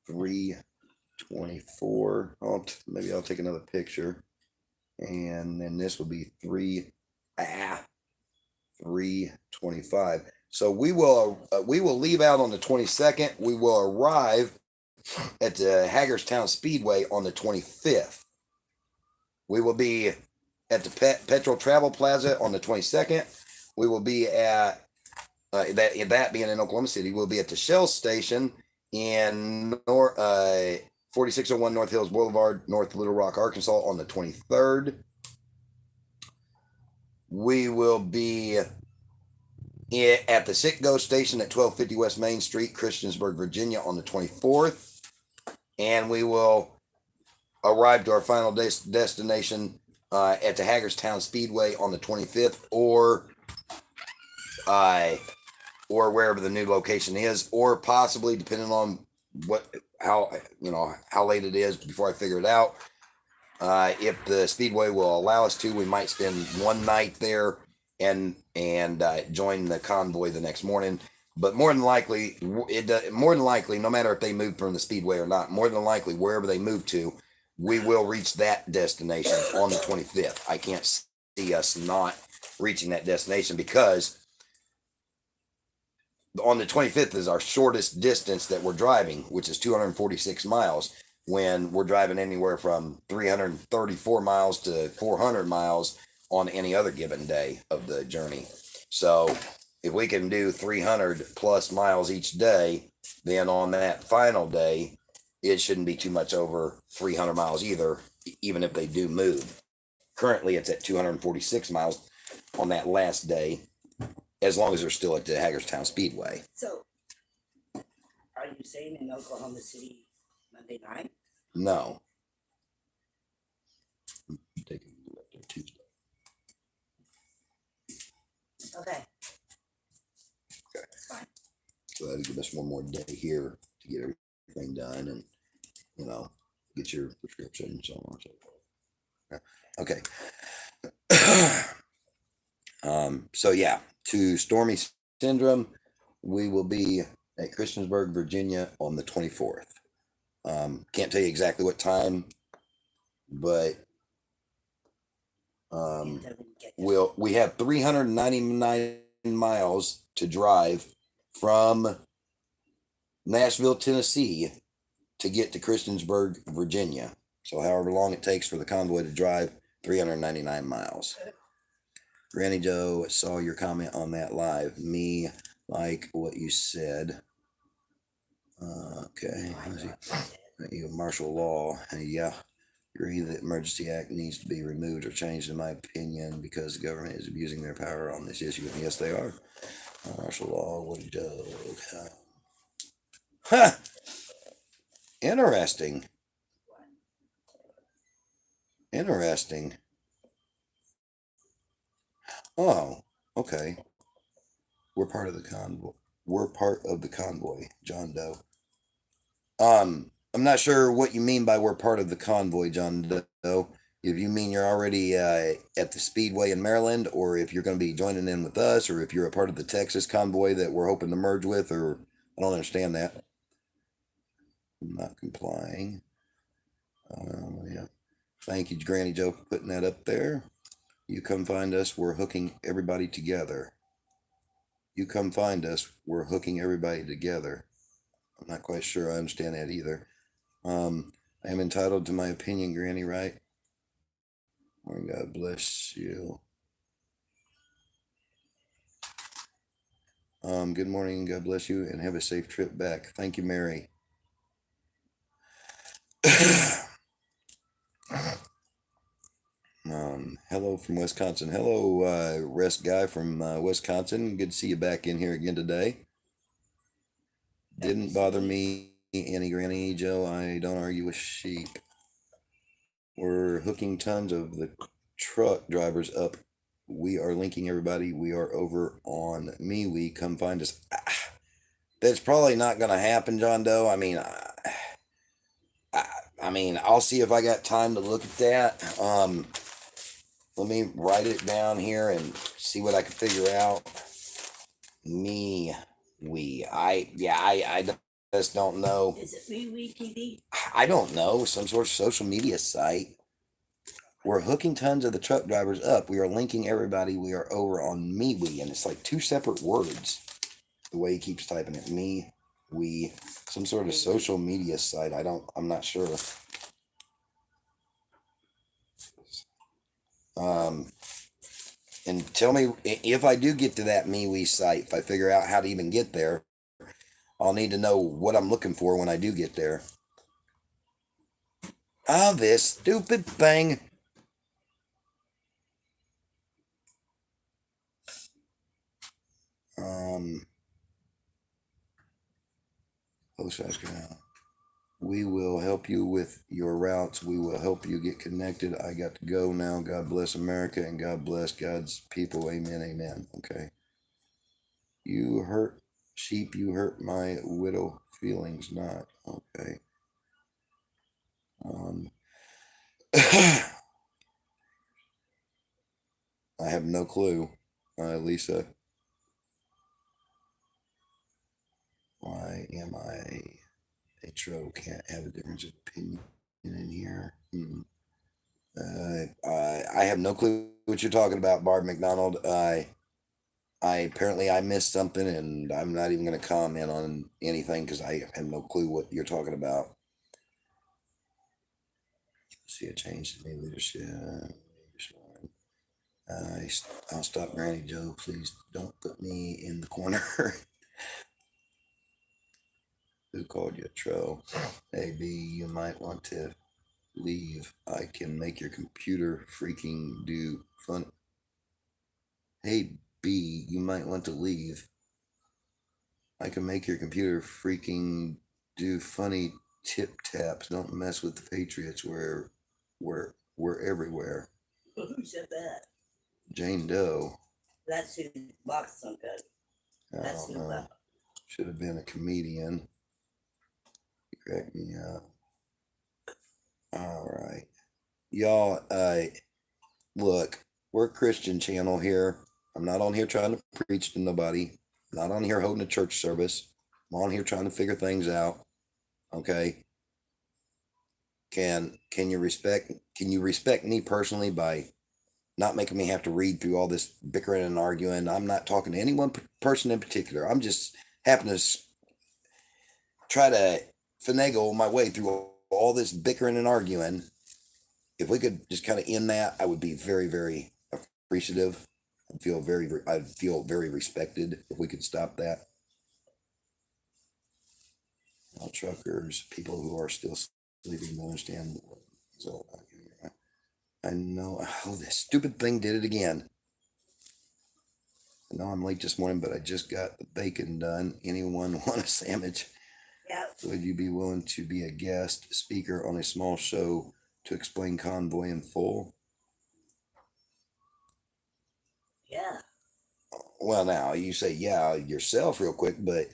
3/24. Maybe I'll take another picture, and then this will be 3/25. So we will leave out on the 22nd. We will arrive at the Hagerstown Speedway on the 25th. We will be at the Petrol Travel Plaza on the 22nd. We will be at that being in Oklahoma City. We'll be at the Shell Station in 4601 North Hills Boulevard, North Little Rock, Arkansas on the 23rd. We will be at the Citgo Station at 1250 West Main Street, Christiansburg, Virginia on the 24th. And we will arrive to our final destination at the Hagerstown Speedway on the 25th, or wherever the new location is, or possibly, depending on how late it is before I figure it out. If the Speedway will allow us to, we might spend one night there and join the convoy the next morning. But more than likely, no matter if they move from the Speedway or not, more than likely, wherever they move to, we will reach that destination on the 25th. I can't see us not reaching that destination, because on the 25th is our shortest distance that we're driving, which is 246 miles, when we're driving anywhere from 334 miles to 400 miles on any other given day of the journey. So if we can do 300 plus miles each day, then on that final day, it shouldn't be too much over 300 miles either, even if they do move. Currently, it's at 246 miles on that last day, as long as they're still at the Hagerstown Speedway.
So, are you saying in Oklahoma City Monday night?
No. Taking it up there Tuesday.
Okay.
That's fine. So that'll give us one more day here to get everything done and, get your prescription and so on and so forth. Okay. So yeah, to Stormy Syndrome, we will be at Christiansburg, Virginia on the 24th. Can't tell you exactly what time, but we have 399 miles to drive from Nashville, Tennessee to get to Christiansburg, Virginia. So however long it takes for the convoy to drive, 399 miles. Granny Joe, saw your comment on that live. Me, like what you said. Okay. Martial law. Yeah. Agree that Emergency Act needs to be removed or changed, in my opinion, because the government is abusing their power on this issue. And yes, they are. Martial law, what a joke. Huh. Interesting. Interesting. Oh, okay. We're part of the convoy. We're part of the convoy, John Doe. I'm not sure what you mean by we're part of the convoy, John Doe. If you mean you're already at the Speedway in Maryland, or if you're going to be joining in with us, or if you're a part of the Texas convoy that we're hoping to merge with, or I don't understand that. I'm not complying. Yeah. Thank you, Granny Joe, for putting that up there. You come find us, we're hooking everybody together. You come find us, we're hooking everybody together. I'm not quite sure I understand that either. I am entitled to my opinion, Granny, right? Or God bless you. Good morning, God bless you, and have a safe trip back. Thank you, Mary. Hello from Wisconsin. Hello, Rest Guy from Wisconsin. Good to see you back in here again today. Didn't bother me any, Granny Joe. I don't argue with sheep. We're hooking tons of the truck drivers up. We are linking everybody. We are over on MeWe. Come find us. That's probably not going to happen, John Doe. I mean, I'll see if I got time to look at that. Let me write it down here and see what I can figure out. I just don't know.
Is it MeWe TV?
I don't know. Some sort of social media site. We're hooking tons of the truck drivers up. We are linking everybody. We are over on MeWe, and it's like two separate words. The way he keeps typing it, we, some sort of social media site. I'm not sure. And tell me if I do get to that MeWe site, if I figure out how to even get there, I'll need to know what I'm looking for when I do get there. Ah, this stupid thing. We will help you with your routes. We will help you get connected. I got to go now. God bless America and God bless God's people. Amen. Amen. Okay. You hurt sheep. You hurt my widow feelings. Not okay. I have no clue, Lisa. Why am I a troll? Can't have a difference of opinion in here. I have no clue what you're talking about, Barb McDonald. I apparently I missed something, and I'm not even going to comment on anything because I have no clue what you're talking about. See a change in the leadership. I'll stop, Granny Joe. Please don't put me in the corner. Who called you a troll? Hey, B, you might want to leave. I can make your computer freaking do fun. Hey, B, you might want to leave. I can make your computer freaking do funny tip taps. Don't mess with the Patriots. We're everywhere.
Who said that?
Jane Doe.
That's who boxed some good. That's who left.
Should have been a comedian. You cracked me up. All right. Y'all, look, we're a Christian channel here. I'm not on here trying to preach to nobody. I'm not on here holding a church service. I'm on here trying to figure things out. Okay. Can you respect me personally by not making me have to read through all this bickering and arguing? I'm not talking to any one person in particular. I'm just happen to try to finagle my way through all this bickering and arguing. If we could just kind of end that, I would be very, very appreciative. I'd feel very respected if we could stop that. All truckers, people who are still sleeping, don't understand. So I know. Oh, this stupid thing did it again. I know I'm late this morning, but I just got the bacon done. Anyone want a sandwich?
Yeah.
Would you be willing to be a guest speaker on a small show to explain Convoy in full?
Yeah.
Well, now you say yeah yourself real quick, but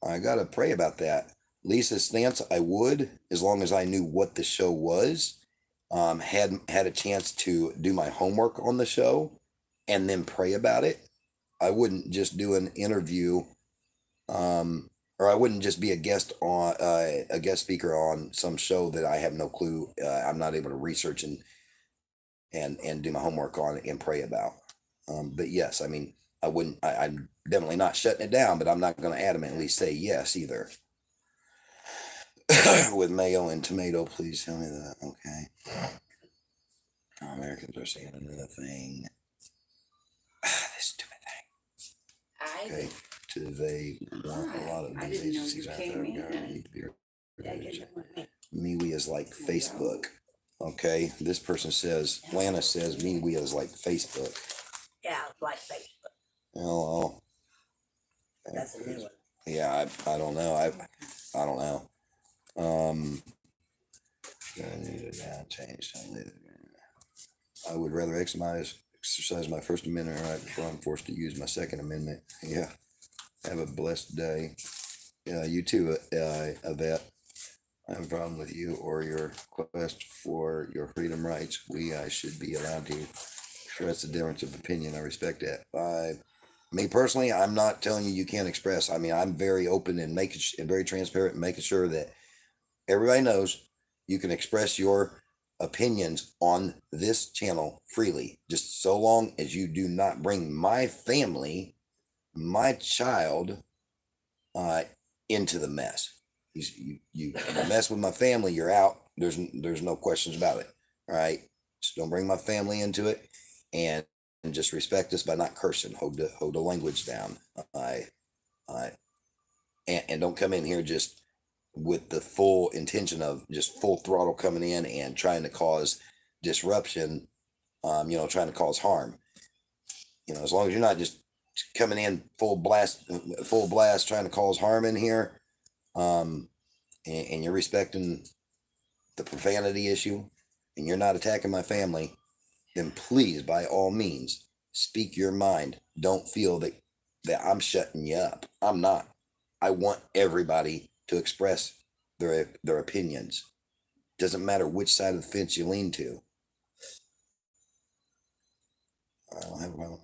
I gotta pray about that. Lisa's stance, I would, as long as I knew what the show was, had a chance to do my homework on the show, and then pray about it. I wouldn't just do an interview, or I wouldn't just be a guest speaker on some show that I have no clue. I'm not able to research and do my homework on and pray about. But yes, I mean, I wouldn't. I'm definitely not shutting it down, but I'm not going to adamantly say yes either. With mayo and tomato, please tell me that. Okay. Americans are saying another thing. This stupid thing. Okay. They want a lot of these agencies out there. Need to be. MeWe is like Facebook. Okay. This person says, Lana says MeWe is like Facebook.
Yeah, like Facebook.
Hello.
That's a new one.
Yeah, I don't know. I don't know. I would rather exercise my First Amendment right before I'm forced to use my Second Amendment. Yeah. Have a blessed day. Yeah, you too, Yvette. I have a problem with you or your quest for your freedom rights. I should be allowed to express the difference of opinion. I respect that. Me personally, I'm not telling you can't express. I mean, I'm very open and very transparent and making sure that everybody knows you can express your opinions on this channel freely, just so long as you do not bring my family, my child, into the mess. You mess with my family, you're out. There's no questions about it. All right, just don't bring my family into it, and just respect us by not cursing. Hold the language down. And don't come in here just with the full intention of just full throttle coming in and trying to cause disruption. Trying to cause harm. As long as you're not just coming in full blast, trying to cause harm in here, and you're respecting the profanity issue, and you're not attacking my family, then please, by all means, speak your mind. Don't feel that I'm shutting you up. I'm not. I want everybody to express their opinions. Doesn't matter which side of the fence you lean to. I don't have a problem.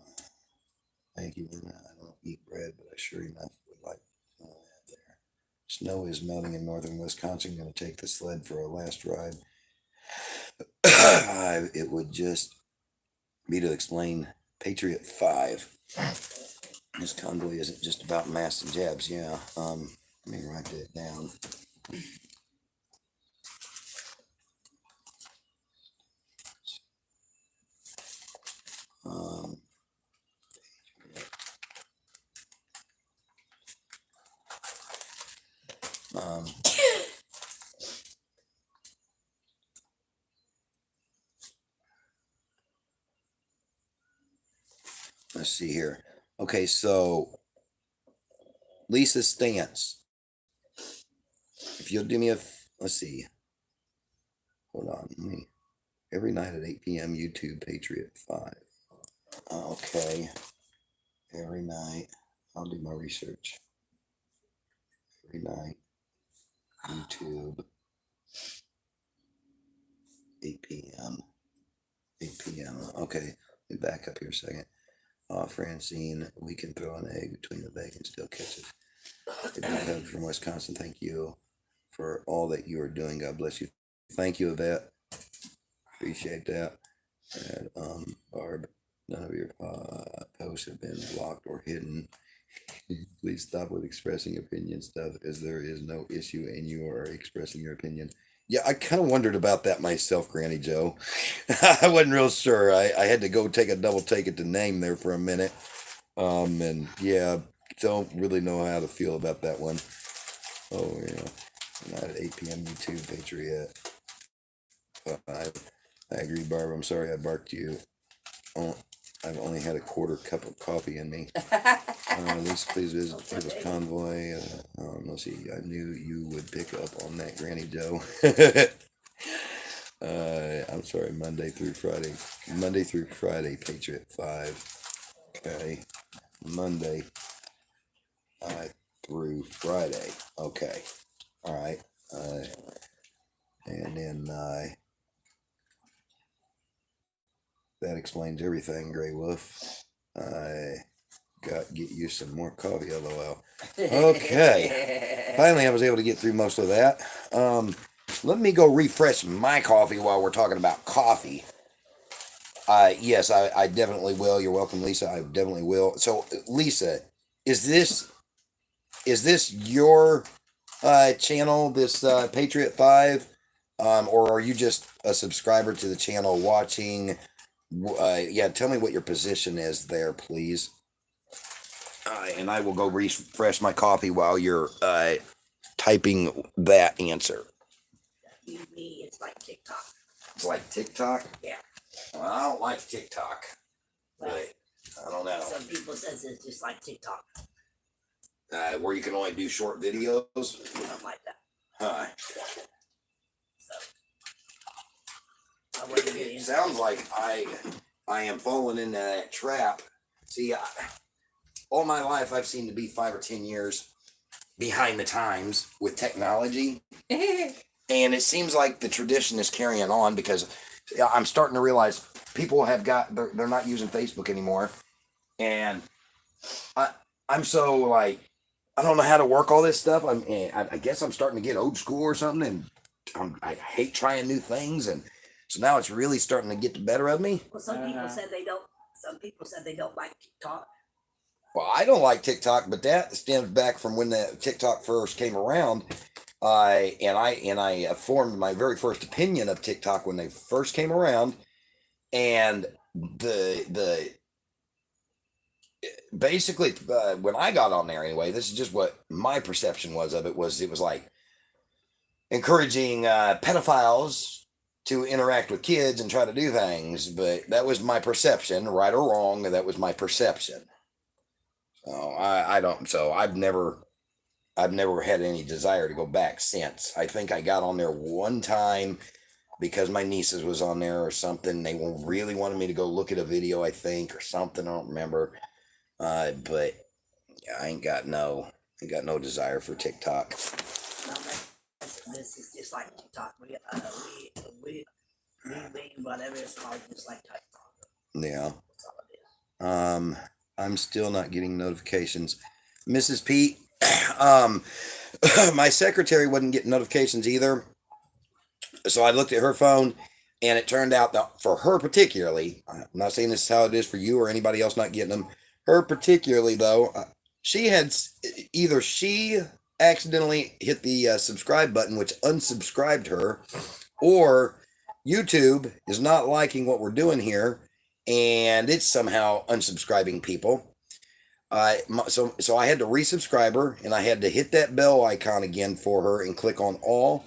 Thank you. I don't eat bread, but I sure enough would like some of that there. Snow is melting in northern Wisconsin. Going to take the sled for a last ride. It would just be to explain Patriot 5. This convoy isn't just about masks and jabs. Yeah. Let me write that down. Let's see here. Okay, so Lisa's stance. If you'll do me let's see. Hold on. Every night at 8 p.m. YouTube Patriot 5. Okay. Every night. I'll do my research. Every night. YouTube. 8 p.m. 8 p.m. Okay. Let me back up here a second. Francine, we can throw an egg between the bacon and still catch it. A big hug from Wisconsin. Thank you for all that you are doing. God bless you. Thank you, Yvette. Appreciate that. And Barb, none of your posts have been blocked or hidden. Please stop with expressing opinion stuff, as there is no issue and you are expressing your opinion. Yeah, I kind of wondered about that myself, Granny Joe. I wasn't real sure. I had to go take a double take at the name there for a minute. And yeah, don't really know how to feel about that one. Oh yeah, not at 8 p.m. YouTube Patriot. I agree, Barb. I'm sorry I barked you. I've only had a quarter cup of coffee in me. Lisa, please visit Convoy. Let's see. I knew you would pick up on that, Granny Joe. I'm sorry, Monday through Friday, Patriot 5. Okay, Monday through Friday. Okay, all right. And then that explains everything, Gray Wolf. I get you some more coffee, LOL. Okay. Finally, I was able to get through most of that. Let me go refresh my coffee while we're talking about coffee. Yes, I definitely will. You're welcome, Lisa. I definitely will. So, Lisa, is this your channel, this Patriot 5? Or are you just a subscriber to the channel watching? Yeah, tell me what your position is there, please. And I will go refresh my coffee while you're typing that answer.
Me, it's like TikTok.
It's like TikTok?
Yeah.
Well, I don't like TikTok.
Well,
I don't know.
some people says it's just like TikTok.
Where you can only do short videos?
Something like that.
Huh.
So, I wouldn't get
It
into
sounds like I am falling into that trap. See, all my life I've seemed to be 5 or 10 years behind the times with technology. And it seems like the tradition is carrying on because I'm starting to realize people have they're not using Facebook anymore. And I'm so like, I don't know how to work all this stuff. I guess I'm starting to get old school or something, and I hate trying new things, and so now it's really starting to get the better of me.
Well, some people said they don't. Some people said they don't like TikTok.
Well, I don't like TikTok, but that stems back from when the TikTok first came around. I formed my very first opinion of TikTok when they first came around, and the basically when I got on there anyway, this is just what my perception was of it. It was like encouraging pedophiles to interact with kids and try to do things, but that was my perception, right or wrong. That was my perception. So I've never had any desire to go back since. I think I got on there one time because my nieces was on there or something. They really wanted me to go look at a video, I think, or something. I don't remember. But yeah, I ain't got no desire for TikTok.
No, this is just like TikTok. We whatever it's called, just like TikTok.
Yeah.
That's all it is.
I'm still not getting notifications. Mrs. Pete, my secretary wasn't getting notifications either. So I looked at her phone, and it turned out that for her particularly, I'm not saying this is how it is for you or anybody else not getting them. Her particularly, though, she accidentally hit the subscribe button, which unsubscribed her, or YouTube is not liking what we're doing here, and it's somehow unsubscribing people. So I had to resubscribe her, and I had to hit that bell icon again for her and click on all.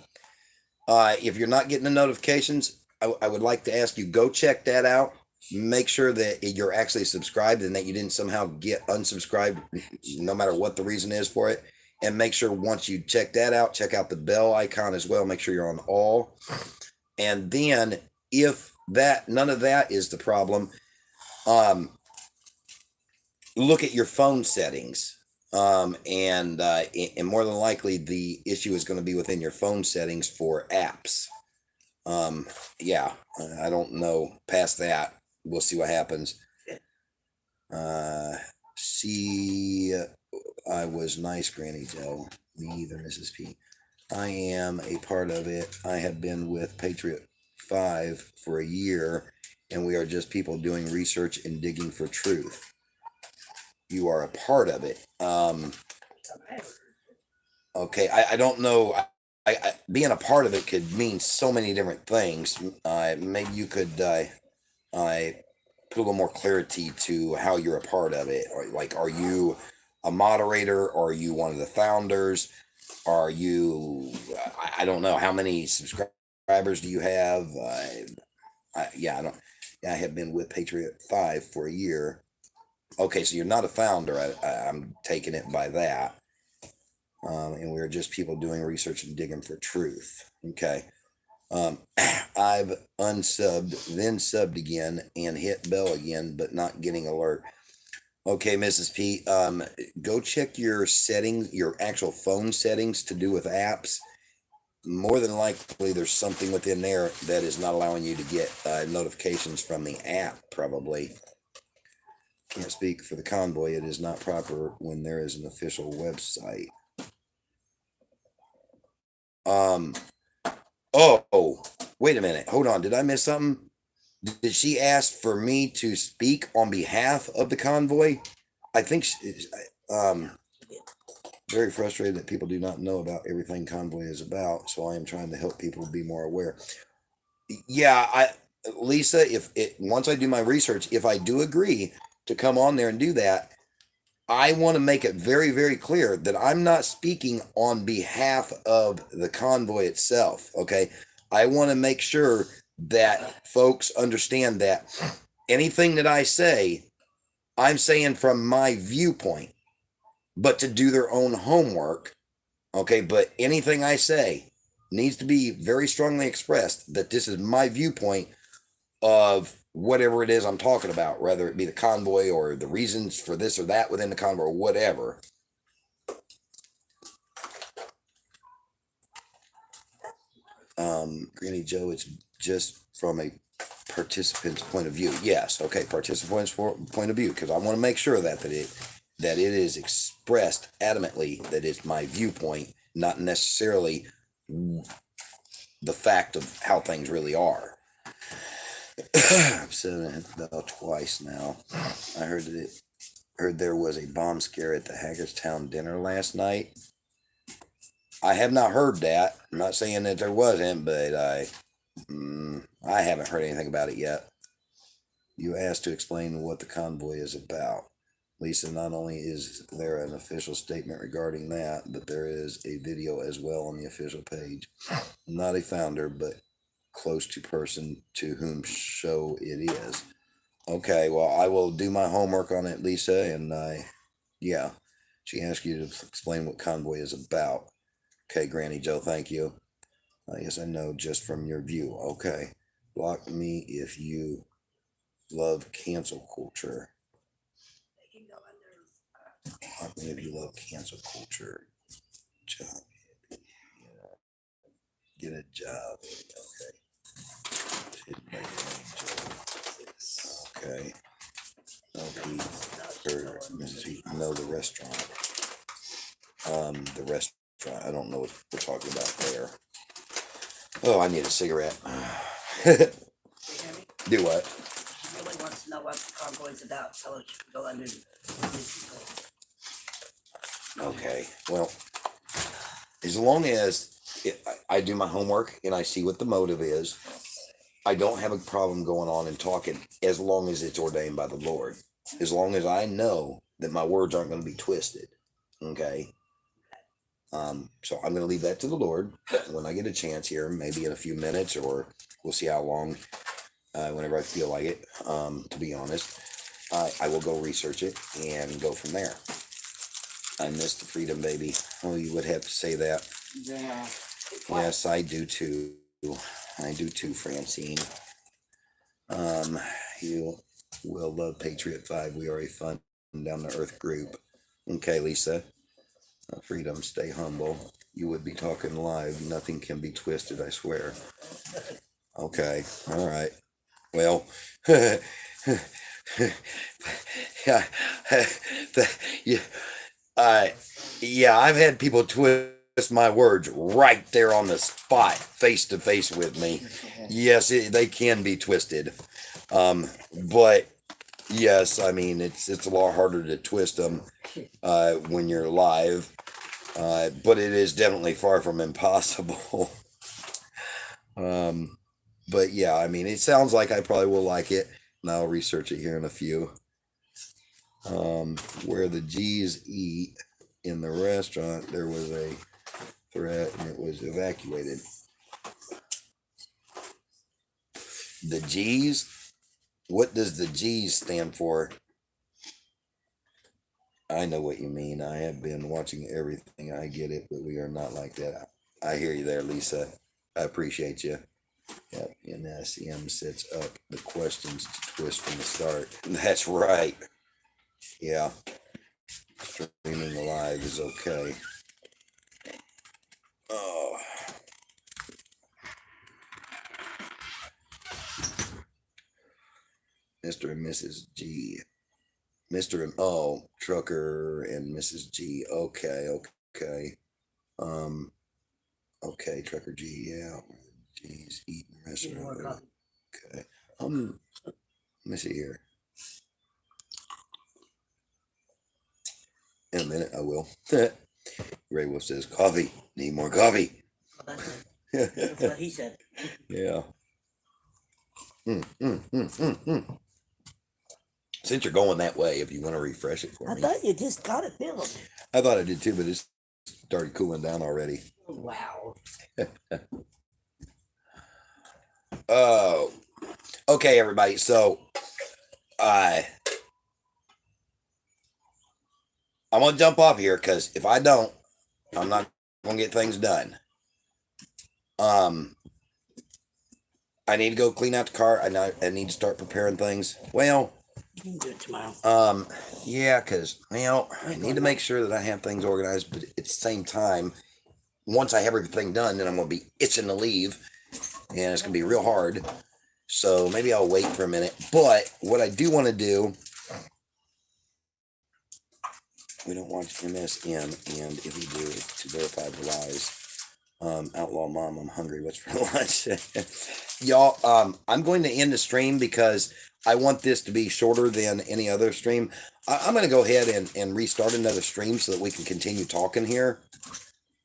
If you're not getting the notifications, I would like to ask you, go check that out. Make sure that you're actually subscribed and that you didn't somehow get unsubscribed, no matter what the reason is for it. And make sure once you check that out, check out the bell icon as well. Make sure you're on all. And then if none of that is the problem, look at your phone settings. And more than likely the issue is going to be within your phone settings for apps. Yeah, I don't know past that. We'll see what happens. I was nice, Granny Joe. Me either, Mrs. P. I am a part of it. I have been with Patriot 5 for a year, and we are just people doing research and digging for truth. You are a part of it. Okay, I don't know. I being a part of it could mean so many different things. Maybe you could put a little more clarity to how you're a part of it. Or like, are you a moderator? Or are you one of the founders? Are you? I don't know. How many subscribers do you have? Yeah, I don't. I have been with Patriot 5 for a year. Okay, so you're not a founder. I'm taking it by that. And we're just people doing research and digging for truth. Okay. I've unsubbed, then subbed again, and hit bell again, but not getting alert. Okay, Mrs. P, go check your settings, your actual phone settings to do with apps. More than likely, there's something within there that is not allowing you to get notifications from the app, probably. Can't speak for the Convoy. It is not proper when there is an official website. Oh, wait a minute. Hold on. Did I miss something? Did she ask for me to speak on behalf of the Convoy? I think very frustrated that people do not know about everything Convoy is about, so I am trying to help people be more aware. Yeah, Lisa, once I do my research, if I do agree to come on there and do that, I want to make it very, very clear that I'm not speaking on behalf of the Convoy itself. Okay. I want to make sure that folks understand that anything that I say, I'm saying from my viewpoint, but to do their own homework. Okay. But anything I say needs to be very strongly expressed that this is my viewpoint of whatever it is I'm talking about, whether it be the Convoy or the reasons for this or that within the Convoy or whatever. Granny Joe, it's just from a participant's point of view. Yes, okay, participant's point of view, because I want to make sure that it is expressed adamantly that it's my viewpoint, not necessarily the fact of how things really are. I've said it about twice now. I heard there was a bomb scare at the Hagerstown dinner last night. I have not heard that. I'm not saying that there wasn't, but I haven't heard anything about it yet. You asked to explain what the Convoy is about. Lisa, not only is there an official statement regarding that, but there is a video as well on the official page. I'm not a founder, but close to person to whom show it is. Okay, well, I will do my homework on it, Lisa, and yeah, she asked you to explain what Convoy is about. Okay, Granny Joe, thank you. Yes, I know, just from your view. Okay, block me if you love cancel culture. Block me if you love cancel culture. Job. Get a job. Okay. Okay. No, the restaurant. The restaurant. I don't know what we're talking about there. Oh, I need a cigarette. Do what?
She really wants to know what the Convoy's about, so she can go under the
Okay. Well, as long as I do my homework and I see what the motive is, I don't have a problem going on and talking as long as it's ordained by the Lord. As long as I know that my words aren't going to be twisted. Okay. So I'm going to leave that to the Lord when I get a chance here, maybe in a few minutes, or we'll see how long, whenever I feel like it, to be honest. I will go research it and go from there. I miss the freedom, baby. Oh, you would have to say that.
Yeah.
Yes, I do too. I do too, Francine. You will love Patriot 5. We are a fun down to earth group. Okay, Lisa. Freedom, stay humble. You would be talking live. Nothing can be twisted, I swear. Okay, all right. Well, yeah, yeah, I've had people twist my words right there on the spot, face to face with me. Yes, they can be twisted. But yes, I mean, it's a lot harder to twist them when you're live. But it is definitely far from impossible. But yeah, I mean, it sounds like I probably will like it, and I'll research it here in a few. Where the G's eat in the restaurant, there was a threat and it was evacuated. The G's? What does the G's stand for? I know what you mean. I have been watching everything. I get it, but we are not like that. I hear you there, Lisa. I appreciate you. Yep, NSM sets up the questions to twist from the start. That's right. Yeah. Streaming live is okay. Oh. Mr. and Mrs. G. Mr. and Trucker and Mrs. G. Okay, okay. Okay, Trucker G, yeah. G's eating restaurant. Okay. Let me see here. In a minute, I will. Ray Wolf says, coffee. Need more coffee.
That's what he said.
Yeah. Since you're going that way, if you want to refresh it for
I
me.
thought you just got it filled.
I thought I did too, but it's started cooling down already.
Wow.
Oh. Okay, everybody. So, I'm going to jump off here because if I don't, I'm not going to get things done. I need to go clean out the car. I need to start preparing things. Well,
You can do it tomorrow.
yeah, because, I need to make sure that I have things organized, but at the same time, once I have everything done, then I'm going to be itching to leave, and it's going to be real hard. So maybe I'll wait for a minute. But what I do want to do, we don't watch MSM, and if we do, to verify the lies. Outlaw Mom, I'm hungry. What's for lunch? Y'all, I'm going to end the stream because I want this to be shorter than any other stream. I'm going to go ahead and restart another stream so that we can continue talking here.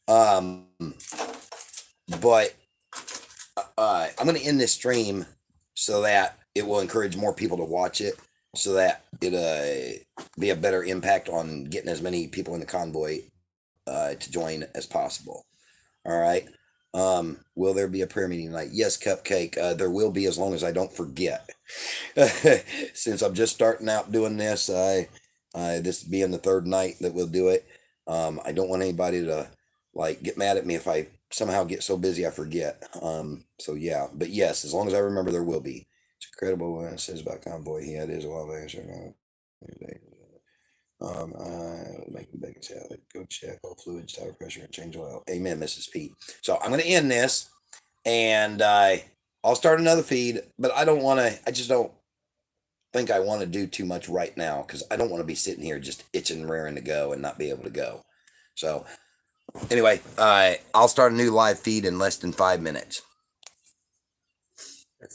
But I'm going to end this stream so that it will encourage more people to watch it, so that it be a better impact on getting as many people in the convoy to join as possible. All right. Will there be a prayer meeting tonight? Yes, Cupcake. There will be, as long as I don't forget. Since I'm just starting out doing this, this being the third night that we'll do it. I don't want anybody to get mad at me if I somehow get so busy I forget. So yeah, but yes, as long as I remember, there will be. It's incredible what it says about Convoy. Yeah, it is a lot of answer. Making bacon salad, go check all fluids, tire pressure, and change oil. Amen, Mrs. Pete. So I'm going to end this, and I'll start another feed, but I just don't think I want to do too much right now, because I don't want to be sitting here just itching, raring to go and not be able to go. So anyway, I'll start a new live feed in less than 5 minutes.